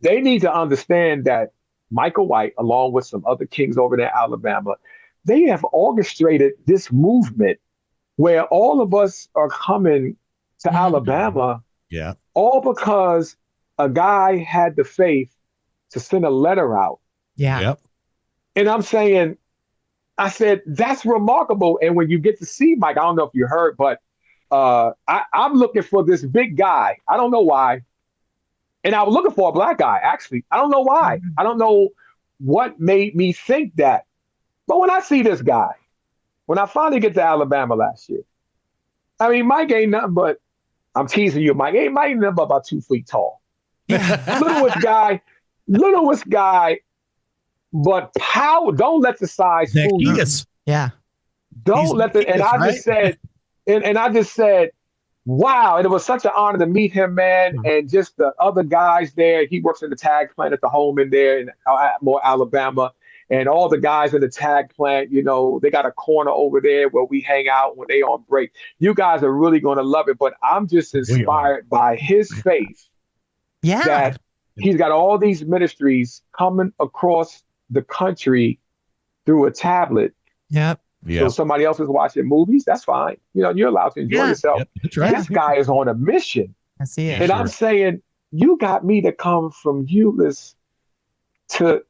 S3: They need to understand that Michael White, along with some other kings over there in Alabama, they have orchestrated this movement where all of us are coming to Alabama
S2: Yeah.
S3: All because a guy had the faith to send a letter out.
S1: Yeah.
S2: Yep.
S3: And I'm saying, I said, that's remarkable. And when you get to see Mike, I don't know if you heard, but I'm looking for this big guy. I don't know why. And I was looking for a black guy, actually. I don't know why. I don't know what made me think that. But when I see this guy, when I finally get to Alabama last year, I mean, Mike ain't nothing but, I'm teasing you, Mike, Mike ain't nothing but about 2 feet tall. littlest guy, but power. Don't let the size fool you.
S1: Yeah.
S3: Don't let the, and I just said, and I just said, wow. And it was such an honor to meet him, man. And just the other guys there. He works in the tag plant at the home in there in Atmore, Alabama. And all the guys in the tag plant, you know, they got a corner over there where we hang out when they on break. You guys are really going to love it. But I'm just inspired by his faith.
S1: Yeah.
S3: That he's got all these ministries coming across the country through a tablet.
S1: Yep.
S3: So somebody else is watching movies. That's fine. You know, you're allowed to enjoy yourself.
S2: Yep, that's right.
S3: This guy is on a mission.
S1: I see it.
S3: And I'm saying, you got me to come from Euless to,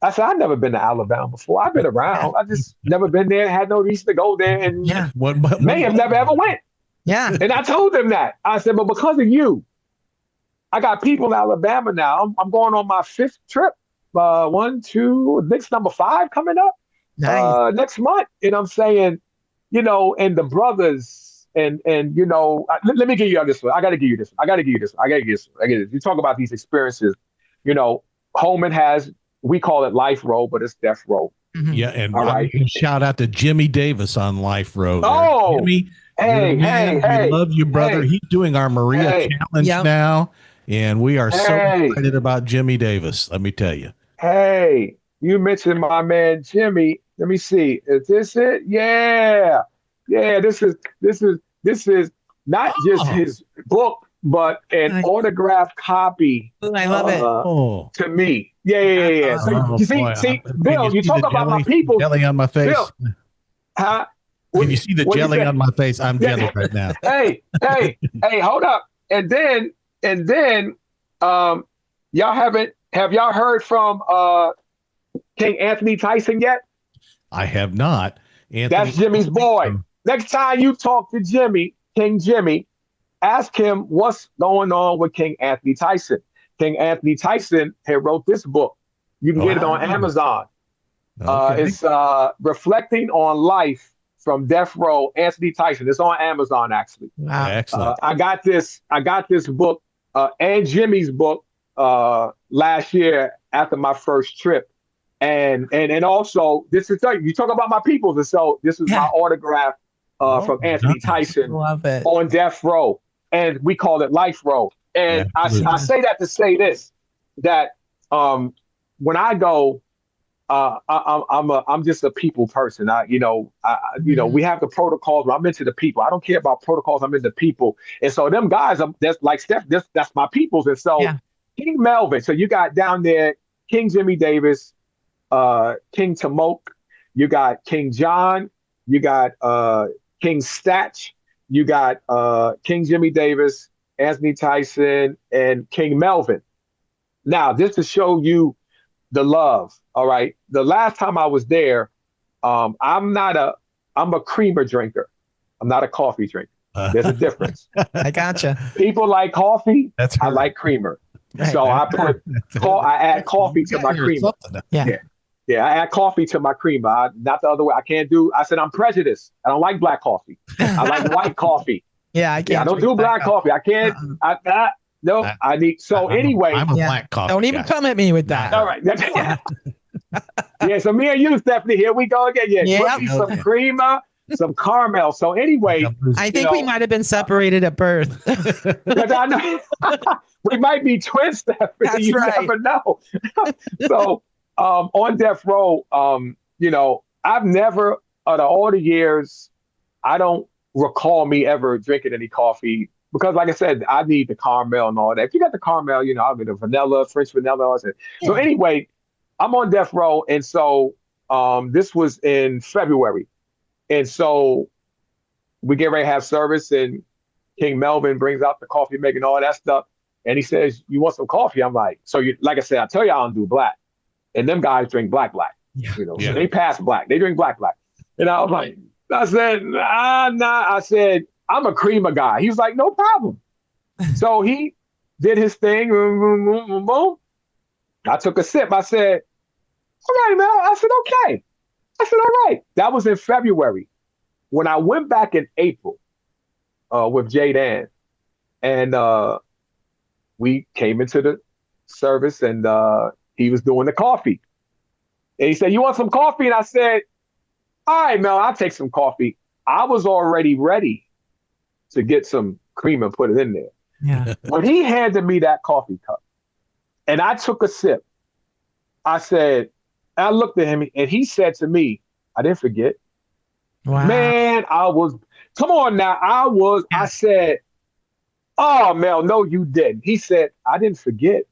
S3: I said, I've never been to Alabama before. I've been around. I just never been there, had no reason to go there, and may have never ever went.
S1: Yeah.
S3: And I told them that. I said, but because of you, I got people in Alabama now. I'm going on my 5th trip. 1, 2, next number 5 coming up.
S1: Nice.
S3: Next month. And I'm saying, you know, and the brothers and you know, let me give you this one. I got to give you this one. You talk about these experiences, you know, Holman has, we call it life row, but it's death row.
S2: Mm-hmm. Yeah. And shout out to Jimmy Davis on life row.
S3: Oh,
S2: Jimmy,
S3: hey,
S2: we love you, brother. He's doing our Maria challenge now. And we are so excited about Jimmy Davis. Let me tell you.
S3: Hey, you mentioned my man, Jimmy. Let me see. Is this it? Yeah. Yeah. This is not just his book, but an autographed copy.
S1: I love it.
S3: To me. Yeah. So you see, Bill, you talk about my people.
S2: Jelly on my face. Bill,
S3: can
S2: you see the jelly on my face? I'm jelly right now.
S3: Hey, hold up. And then, have y'all heard from King Anthony Tyson yet?
S2: I have not.
S3: That's Jimmy's boy. Next time you talk to Jimmy, King Jimmy, ask him what's going on with King Anthony Tyson. King Anthony Tyson had wrote this book. You can get it on Amazon. It's Reflecting on Life from Death Row, Anthony Tyson. It's on Amazon, actually.
S1: Wow.
S2: Excellent.
S3: I got this book and Jimmy's book last year after my first trip. And also, this is you talk about my peoples, and so this is my autograph from Anthony Tyson on Death Row, and we call it Life Row. And I say that to say this, that when I go, I'm just a people person. We have the protocols. I'm into the people. I don't care about protocols. I'm into people. And so them guys, that's like Steph. That's my peoples. And so King Melvin. So you got down there King Jimmy Davis. King Tamok, you got King John, you got King Statch, you got King Jimmy Davis, Anthony Tyson, and King Melvin. Now, just to show you the love, all right. The last time I was there, I'm a creamer drinker. I'm not a coffee drinker. There's a difference.
S1: I gotcha.
S3: People like coffee. I like creamer. Right. So I add coffee to my creamer. Yeah, I add coffee to my creamer. Not the other way. I said I'm prejudiced. I don't like black coffee. I like white coffee.
S1: Yeah, I can't.
S3: I don't do black coffee. I can't. I need. So anyway,
S2: I'm a black coffee.
S1: Don't even come at me with that.
S3: All right. Yeah. So me and you, Stephanie, here we go again. Yeah. Some creamer, some caramel. So anyway,
S1: I think we might have been separated at birth.
S3: Because I know we might be twins, Stephanie.
S1: That's
S3: you
S1: right.
S3: never know. So. On Death Row, I've never, out of all the years, I don't recall me ever drinking any coffee because, like I said, I need the caramel and all that. If you got the caramel, I'll get the vanilla, French vanilla. So anyway, I'm on Death Row, and so this was in February, and so we get ready to have service, and King Melvin brings out the coffee making all that stuff. And he says, you want some coffee? I'm like, so you, like I said, I tell you I don't do black. And them guys drink black. So they pass black. They drink black. And I was like, I said, nah. I said, I'm a creamer guy. He was like, no problem. So he did his thing. Boom. I took a sip. I said, all right, man. I said, okay. I said, all right. That was in February. When I went back in April with Jay Dan, and we came into the service, and he was doing the coffee. And he said, you want some coffee? And I said, all right, Mel, I'll take some coffee. I was already ready to get some cream and put it in there.
S1: Yeah.
S3: When he handed me that coffee cup and I took a sip, I said, I looked at him and he said to me, I didn't forget.
S1: Wow.
S3: Man, come on now. I said, oh, Mel, no, you didn't. He said, I didn't forget.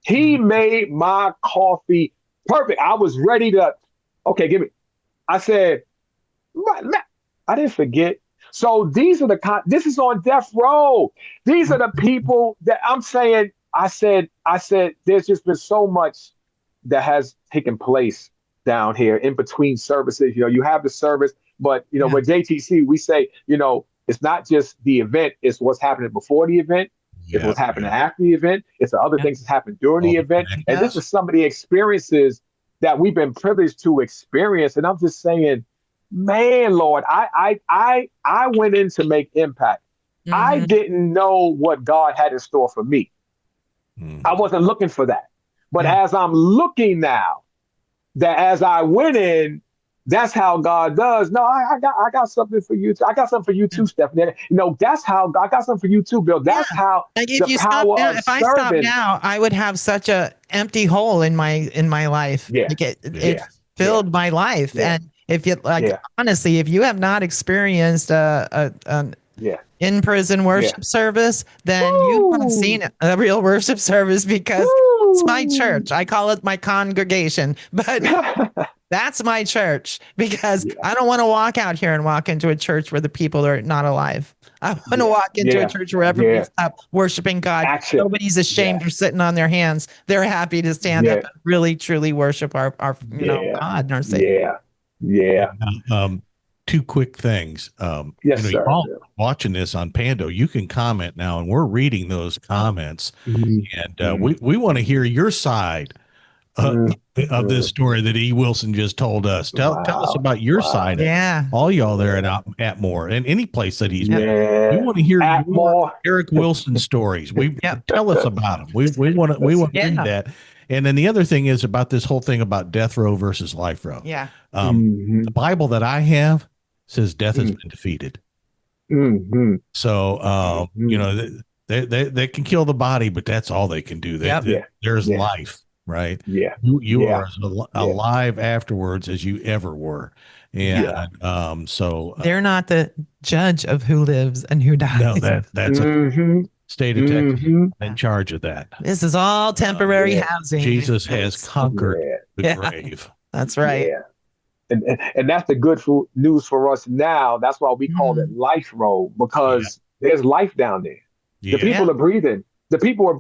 S3: He made my coffee perfect. I was ready to, okay, give me. I said, I didn't forget. So this is on death row. These are the people that I'm saying, I said, there's just been so much that has taken place down here in between services. You have the service, but with JTC, we say, it's not just the event, it's what's happening before the event. It's what's happening after the event. It's the other things that happen during the event. And this is some of the experiences that we've been privileged to experience. And I'm just saying, man, Lord, I went in to make impact. Mm-hmm. I didn't know what God had in store for me. Mm-hmm. I wasn't looking for that. But as I'm looking now, that as I went in, that's how God does. No, I got something for you too. I got something for you too, Stephanie. That's how I got something for you too, Bill. That's how
S1: like if you stop now, if I stop now, I would have such a empty hole in my life.
S3: Yeah.
S1: Like it filled my life. Yeah. And if you honestly, if you have not experienced an in prison worship service, then you haven't seen a real worship service, because it's my church. I call it my congregation, but that's my church, because I don't want to walk out here and walk into a church where the people are not alive. I want to walk into a church where everybody's up worshiping God. Nobody's ashamed or sitting on their hands. They're happy to stand up and really, truly worship our God and our Savior.
S3: Yeah.
S2: Two quick things.
S3: Yes, sir.
S2: You're all watching this on Pando, you can comment now, and we're reading those comments. Mm-hmm. And we want to hear your side of this story that E. Wilson just told us. Tell us about your side. All y'all there at Atmore and any place that he's been. We want to hear your Erick Wilson stories. Tell us about them. We want to read that. And then the other thing is about this whole thing about death row versus life row.
S1: Yeah.
S2: The Bible that I have says death has been defeated. Mm-hmm. So, they can kill the body, but that's all they can do. There's life, right?
S3: Yeah.
S2: You are as alive afterwards as you ever were. And so
S1: they're not the judge of who lives and who dies.
S2: No, that's a state of Texas in charge of that.
S1: This is all temporary housing.
S2: Jesus has conquered the grave.
S1: That's right.
S3: Yeah. And that's the good news for us now. That's why we call it life row, because there's life down there. The people are breathing. The people are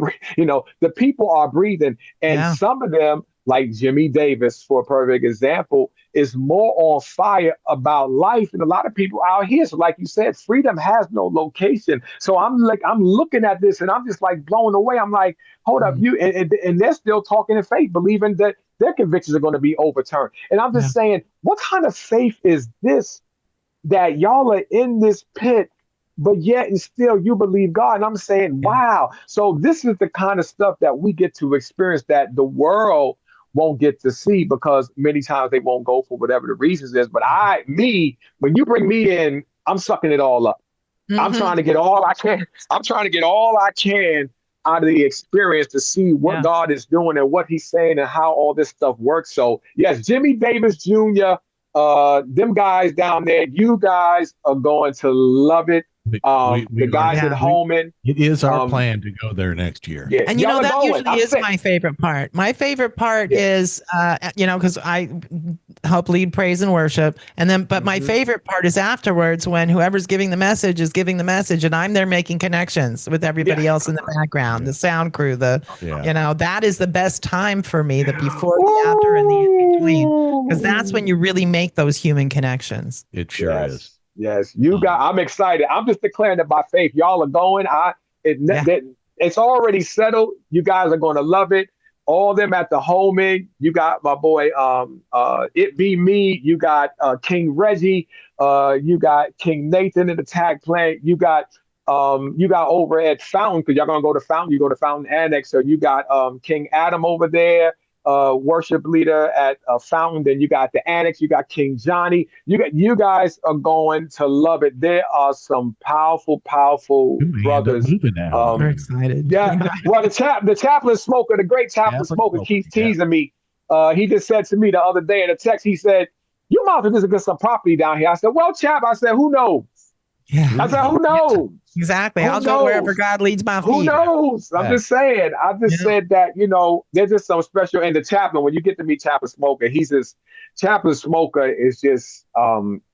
S3: breathing. And some of them, like Jimmy Davis, for a perfect example, is more on fire about life. And a lot of people out here, so like you said, freedom has no location. So I'm looking at this and I'm just like blown away. I'm like, hold up, and they're still talking in faith, believing that their convictions are going to be overturned. And I'm just saying, what kind of faith is this, that y'all are in this pit, but yet and still you believe God? And I'm saying, wow. So this is the kind of stuff that we get to experience that the world won't get to see, because many times they won't go for whatever the reasons is. But when you bring me in, I'm sucking it all up. Mm-hmm. I'm trying to get all I can. I'm trying to get all I can out of the experience to see what God is doing and what he's saying and how all this stuff works. So yes, Jimmy Davis Jr., them guys down there, you guys are going to love it. The guys at Holman.
S2: It is our plan to go there next year.
S3: Yeah,
S1: and that usually is my favorite part. My favorite part is, because I help lead praise and worship, and then, but my favorite part is afterwards when whoever's giving the message is giving the message, and I'm there making connections with everybody else in the background, the sound crew, that is the best time for me. The before, the after, and the in between, because that's when you really make those human connections.
S2: It sure is.
S3: Yes, I'm excited. I'm just declaring it by faith. Y'all are going. It's already settled. You guys are going to love it. All them at the Holman. You got my boy, It Be Me. You got King Reggie. You got King Nathan in the tag plant. You got over at Fountain, because y'all gonna go to Fountain. You go to Fountain Annex. So you got King Adam over there. Worship leader at Fountain. Then you got the Annex. You got King Johnny. You guys are going to love it. There are some powerful brothers.
S1: I'm excited.
S3: Yeah. Well, the chaplain smoker, the great chaplain smoker, keeps teasing me. He just said to me the other day in a text. He said, "You might have to get some property down here." I said, "Well, chap," I said, "Who knows?"
S1: Yeah.
S3: I said, "Who knows?"
S1: Exactly. I'll go wherever God leads my feet.
S3: Who knows? I'm just saying. I just said that, there's just some special. And the chaplain, when you get to meet Chaplain Smoker, Chaplain Smoker is just,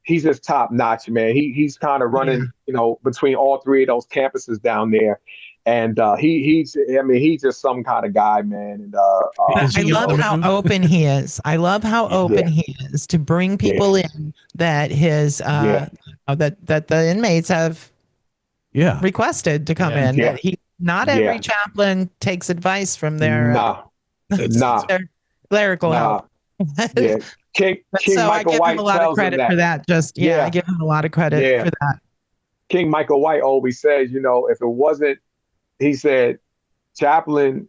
S3: he's just top notch, man. He's kind of running, between all three of those campuses down there. And he's just some kind of guy, man. And
S1: I love how open he is. I love how open he is to bring people in that that the inmates have requested to come in. That not every chaplain takes advice from their their clerical help.
S3: King
S1: so
S3: Michael
S1: I give
S3: White
S1: him a lot of credit for that. I give him a lot of credit for that.
S3: King Michael White always says, if it wasn't, he said, chaplain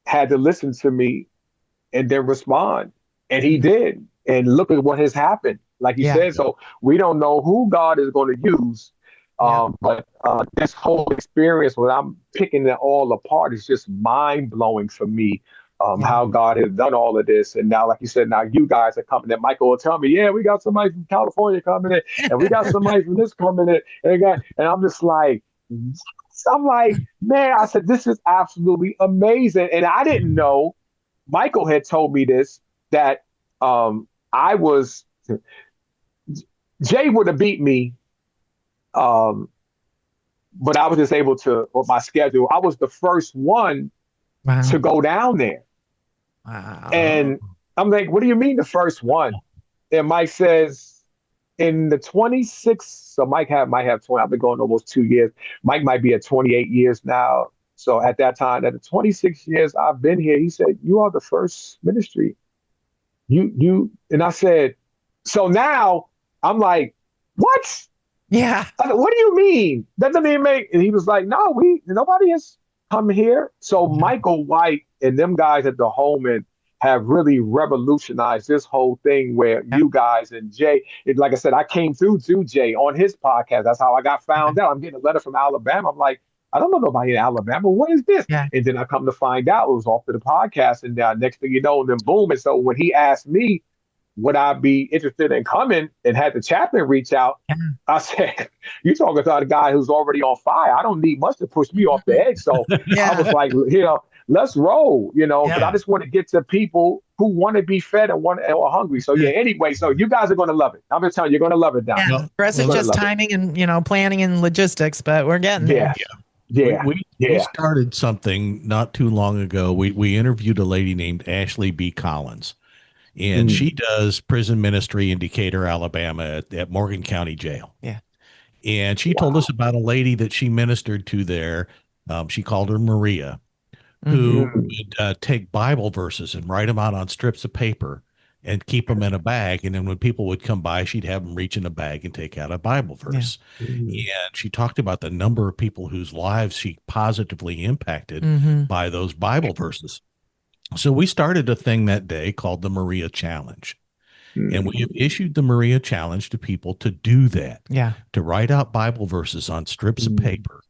S3: had to listen to me and then respond. And he did. And look at what has happened. Like you said, so we don't know who God is going to use. But this whole experience, when I'm picking it all apart, is just mind blowing for me. How God has done all of this. And now, like you said, now you guys are coming in. Michael will tell me, we got somebody from California coming in, and we got somebody from this coming in. And I'm just like, man, I said, this is absolutely amazing. And I didn't know, Michael had told me this, that Jay would have beat me, but I was just able to, with my schedule, I was the first one to go down there.
S1: Wow.
S3: And I'm like, what do you mean the first one? And Mike says, in the 26, so Mike might have 20, I've been going almost 2 years. Mike might be at 28 years now. So at that time, at the 26 years I've been here, he said, "You are the first ministry." And I said, so now I'm like, what?
S1: Yeah.
S3: I said, what do you mean? That doesn't even make, and he was like, no, nobody has come here. So Michael White and them guys at the Holman have really revolutionized this whole thing where you guys and Jay, like I said, I came through to Jay on his podcast. That's how I got found out. I'm getting a letter from Alabama. I'm like, I don't know nobody in Alabama. What is this? Yeah. And then I come to find out it was off of the podcast. And next thing you know, then boom. And so when he asked me, would I be interested in coming, and had the chaplain reach out, I said, "You talking about a guy who's already on fire. I don't need much to push me off the edge." So I was like, let's roll, but I just want to get to people who want to be fed and are hungry. So anyway, so you guys are going to love it. I'm just telling you, you're going to love it down there.
S1: The rest is just timing and, planning and logistics, but we're getting there.
S2: We started something not too long ago. We interviewed a lady named Ashley B. Collins. And she does prison ministry in Decatur, Alabama at Morgan County Jail.
S1: Yeah.
S2: And she told us about a lady that she ministered to there. She called her Maria, who would take Bible verses and write them out on strips of paper and keep them in a bag. And then when people would come by, she'd have them reach in a bag and take out a Bible verse. And she talked about the number of people whose lives she positively impacted by those Bible verses. So we started a thing that day called the Maria Challenge. And we have issued the Maria Challenge to people to do that.
S1: Yeah.
S2: To write out Bible verses on strips of paper,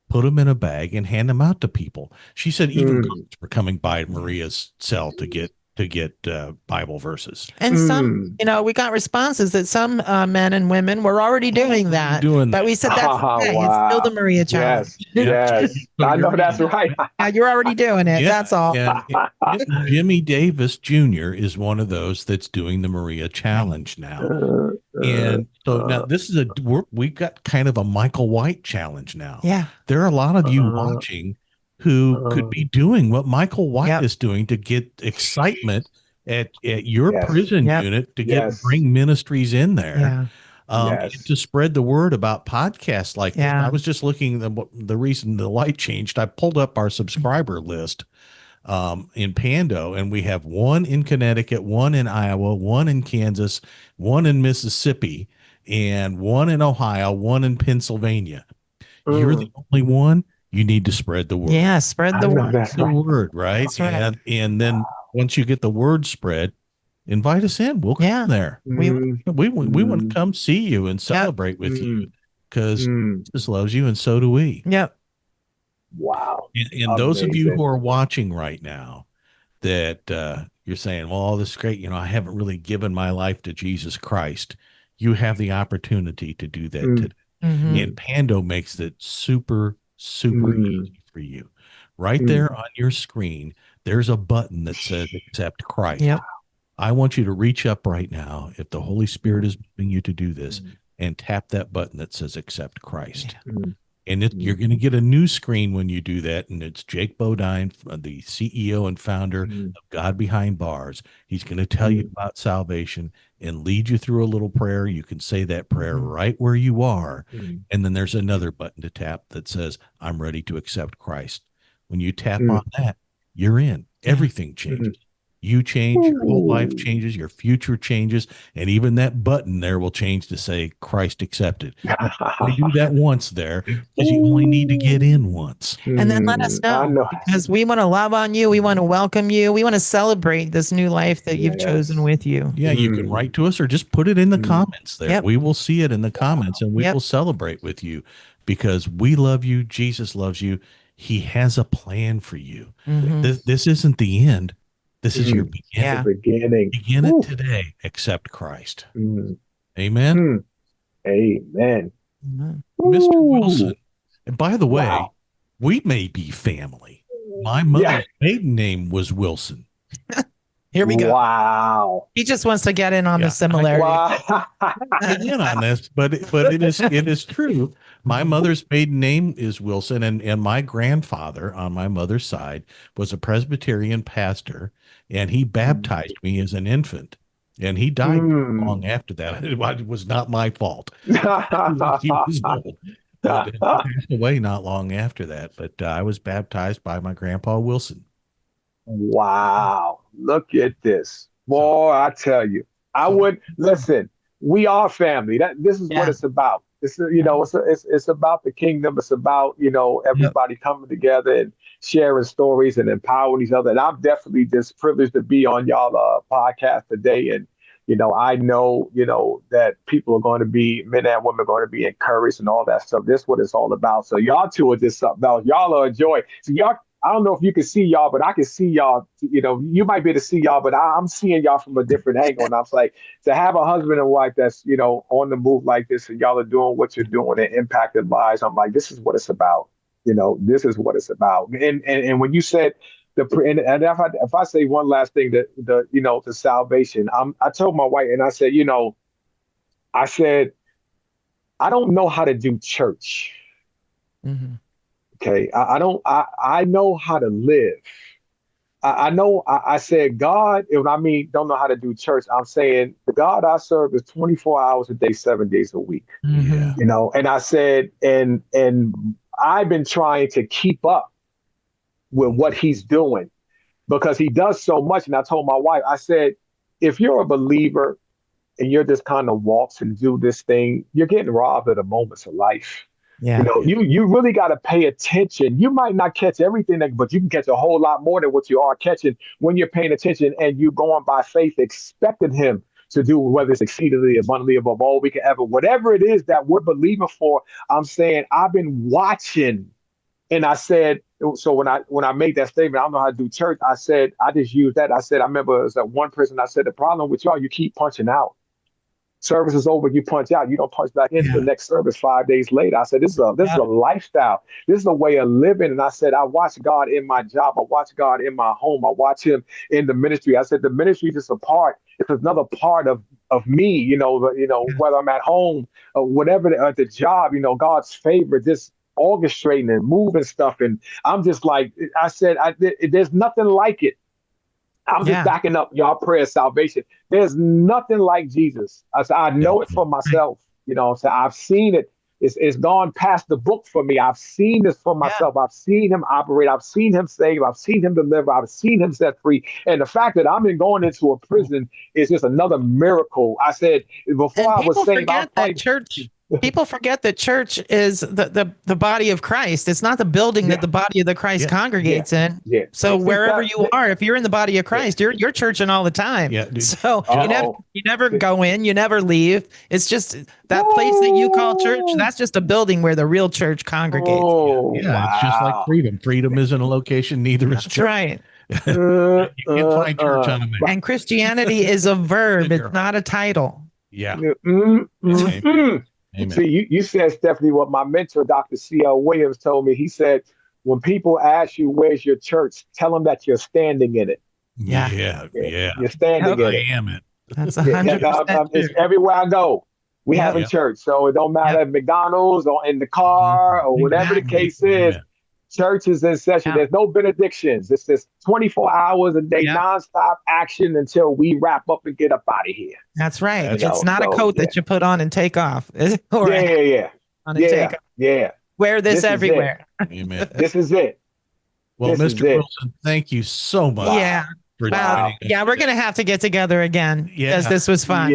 S2: put them in a bag, and hand them out to people. She said even cops were coming by Maria's cell to get to get Bible verses.
S1: And some, we got responses that some men and women were already doing that. But we said that's okay.
S3: Wow.
S1: It's still the Maria Challenge.
S3: Yes.
S2: So
S3: I know that's right.
S1: Yeah, you're already doing it. That's all.
S2: And Jimmy Davis Jr. is one of those that's doing the Maria Challenge now. And so now this is we've got kind of a Michael White challenge now.
S1: Yeah.
S2: There are a lot of you watching who could be doing what Michael White is doing to get excitement at your prison unit to bring ministries in there. And to spread the word about podcasts like this. I was just looking the reason the light changed. I pulled up our subscriber list in Pando, and we have one in Connecticut, one in Iowa, one in Kansas, one in Mississippi, and one in Ohio, one in Pennsylvania. You're the only one. You need to spread the word.
S1: Yeah, spread the word.
S2: The word, right? And then once you get the word spread, invite us in. We'll come there. We want to come see you and celebrate with you because Jesus loves you, and so do we.
S1: Yep.
S3: Wow.
S2: And those of you who are watching right now that you're saying, well, all this is great. I haven't really given my life to Jesus Christ. You have the opportunity to do that today. And Pando makes it super easy for you. Right there on your screen, there's a button that says accept Christ.
S1: Yep.
S2: I want you to reach up right now, if the Holy Spirit is moving you to do this, and tap that button that says accept Christ. And you're going to get a new screen when you do that. And it's Jake Bodine, the CEO and founder of God Behind Bars. He's going to tell you about salvation and lead you through a little prayer. You can say that prayer right where you are. And then there's another button to tap that says, I'm ready to accept Christ. When you tap on that, you're in. Everything changes. You change, your whole life changes, your future changes, and even that button there will change to say Christ accepted. We do that once there because you only need to get in once.
S1: And then let us know because we want to love on you. We want to welcome you. We want to celebrate this new life that you've chosen with you.
S2: Yeah, you can write to us or just put it in the comments there. We will see it in the comments and we will celebrate with you because we love you. Jesus loves you. He has a plan for you. This isn't the end. This is your beginning. Begin it today. Accept Christ. Amen.
S3: Amen.
S2: Mr. Wilson. And by the way, we may be family. My mother's maiden name was Wilson.
S1: Here we go.
S3: Wow.
S1: He just wants to get in on the similarity.
S2: Get in on this, but it is true. My mother's maiden name is Wilson, and my grandfather on my mother's side was a Presbyterian pastor, and he baptized me as an infant. And he died long after that. It was not my fault. He was old. But he passed away not long after that. But I was baptized by my grandpa Wilson.
S3: Wow. Look at this. Boy, I tell you. I would listen, we are family. This is what it's about. This is, it's about the kingdom. It's about, everybody coming together and sharing stories and empowering each other. And I'm definitely just privileged to be on y'all podcast today. And, I know, that people are going to be, men and women are going to be encouraged and all that stuff. This is what it's all about. So y'all two are just something else. Y'all are a joy. So y'all, I don't know if you can see y'all, but I can see y'all, you might be able to see y'all, but I'm seeing y'all from a different angle. And I was like, to have a husband and wife that's, on the move like this and y'all are doing what you're doing and impacting lives. I'm like, this is what it's about. This is what it's about. And when you said if I say one last thing, the salvation, I told my wife and I said, I don't know how to do church. Okay. I know how to live. I said, God, don't know how to do church. I'm saying the God I serve is 24 hours a day, 7 days a week, and I said, and I've been trying to keep up with what he's doing because he does so much. And I told my wife, I said, if you're a believer and you're just kind of walks and do this thing, you're getting robbed of the moments of life. Yeah. You really got to pay attention. You might not catch everything, but you can catch a whole lot more than what you are catching when you're paying attention and you're going by faith, expecting him to do, whether it's exceedingly abundantly above all we can ever, whatever it is that we're believing for. I'm saying, I've been watching and I said, So when I made that statement, I don't know how to do church. I said, I just used that. I said, I remember it was that one person. I said, the problem with y'all, you keep punching out. Service is over, you punch out. You don't punch back into the next service 5 days later. I said, this is a lifestyle. This is a way of living. And I said, I watch God in my job. I watch God in my home. I watch him in the ministry. I said, the ministry is just a part. It's another part of me, whether I'm at home or whatever, at the job, God's favor, just orchestrating and moving stuff. And I'm just like, I said, there's nothing like it. I'm just backing up y'all prayer of salvation. There's nothing like Jesus. I know it for myself. So I've seen it. It's gone past the book for me. I've seen this for myself. I've seen him operate. I've seen him save. I've seen him deliver. I've seen him set free. And the fact that I'm going into a prison is just another miracle. I said before I was saved,
S1: people forget that church is the body of Christ. It's not the building that the body of the Christ congregates in. Yeah. So wherever you are, if you're in the body of Christ, you're churching all the time. Yeah, dude. So you never go in, you never leave. It's just that place that you call church. That's just a building where the real church congregates.
S2: It's just like freedom. Freedom isn't a location, neither is church.
S1: That's right.
S2: You can find church on a map.
S1: And Christianity is a verb. It's not a title.
S2: Yeah.
S3: Amen. See, you said, Stephanie, what my mentor, Dr. C.L. Williams, told me. He said, when people ask you, where's your church, tell them that you're standing in it.
S2: Yeah.
S3: You're standing in it.
S2: I am it.
S1: That's 100%.
S3: It's everywhere I go. We have a church. So it don't matter if McDonald's or in the car or whatever the case is. Church is in session. There's no benedictions. It's just 24 hours a day, nonstop action until we wrap up and get up out of here.
S1: That's right. It's not a coat that you put on and take off. Wear this everywhere.
S2: Amen.
S3: This is it.
S2: Well, Mr. Wilson, thank you so much.
S1: Yeah. For joining us. We're going to have to get together again because this was fun.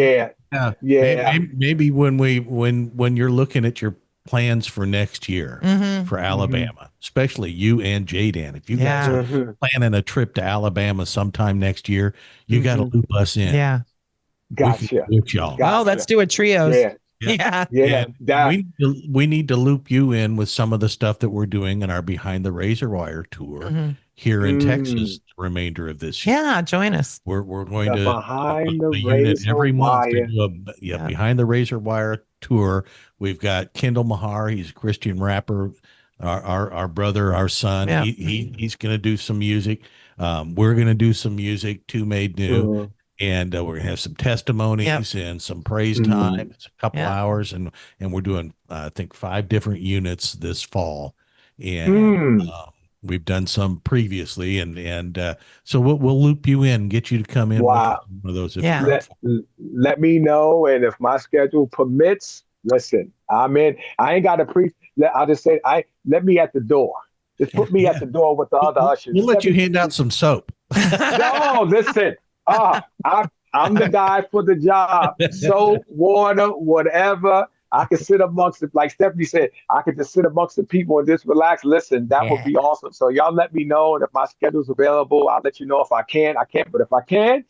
S2: Maybe when you're looking at your plans for next year for Alabama, especially you and J-Dan. If you guys are planning a trip to Alabama sometime next year, you got to loop us in.
S1: Yeah.
S3: Gotcha.
S1: Oh, let's do a trios.
S2: We need to loop you in with some of the stuff that we're doing in our Behind the Razor Wire tour here in Texas the remainder of this year.
S1: Yeah, join us.
S2: We're going to
S3: Behind the Razor
S2: every month
S3: Wire.
S2: to do Behind the Razor Wire tour. We've got Kendall Mahar. He's a Christian rapper. Our brother, our son. He's going to do some music. We're going to do some music. Two Made New. And we're going to have some testimonies and some praise time. It's a couple hours, and we're doing, I think, 5 different units this fall. And we've done some previously, and so we'll loop you in, get you to come in.
S3: Wow.
S2: With one of those.
S3: Let me know, and if my schedule permits, listen, I'm in. I ain't got to I'll just say, let me at the door. Just put me at the door with the other ushers.
S2: We'll let you hand out some soap.
S3: No, listen. I'm the guy for the job. Soap, water, whatever. I can sit amongst it. Like Stephanie said, I could just sit amongst the people and just relax. Listen, that would be awesome. So y'all let me know. And if my schedule's available, I'll let you know. If I can, I can't. But if I can,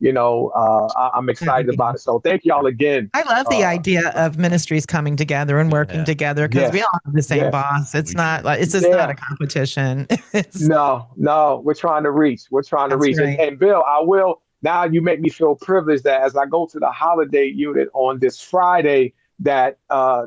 S3: I'm excited about it. So thank y'all again.
S1: I love the idea of ministries coming together and working together because we all have the same boss. It's not like it's just not a competition.
S3: No, we're trying to reach. Right. And Bill, I will. Now you make me feel privileged that as I go to the holiday unit on this Friday, that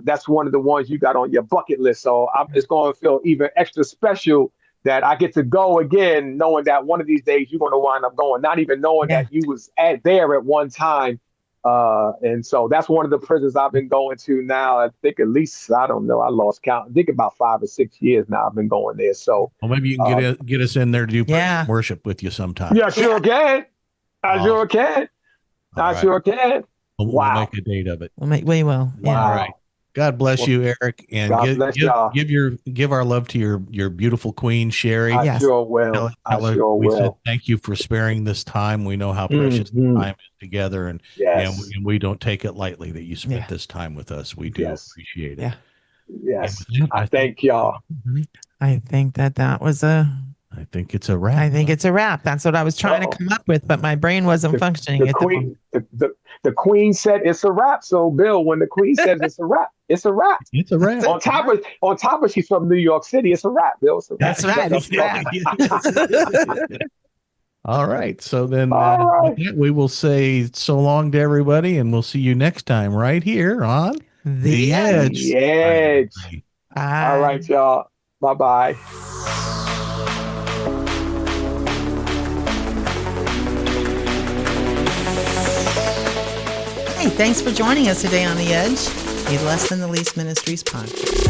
S3: that's one of the ones you got on your bucket list. So it's going to feel even extra special that I get to go again, knowing that one of these days you're going to wind up going, not even knowing that you was there at one time. And so that's one of the prisons I've been going to now. I think at least, I don't know, I lost count. I think about 5 or 6 years now I've been going there. So
S2: maybe you can get us in there to do worship with you sometime.
S3: Yeah, sure can. I sure can.
S2: We'll make a date of it.
S1: We will. Yeah.
S2: Wow. All right. God bless you, Eric, and give our love to your beautiful queen, Sherry.
S3: I sure will.
S2: We said thank you for sparing this time. We know how precious the time is together, and we don't take it lightly that you spent this time with us. We do appreciate it.
S3: Yeah. Yes. I thank y'all.
S1: I think that was
S2: I think it's a wrap.
S1: I think it's a wrap. That's what I was trying to come up with, but my brain wasn't functioning.
S3: The queen said it's a wrap. So, Bill, when the queen says it's a wrap, It's a wrap.
S2: It's a wrap.
S3: On top of she's from New York City, it's a wrap, Bill.
S1: That's right. It's a wrap.
S2: All right. So then we will say so long to everybody, and we'll see you next time right here on The Edge.
S3: The Edge. All right, y'all. Bye-bye.
S1: Hey, thanks for joining us today on The Edge, a Less Than the Least Ministries podcast.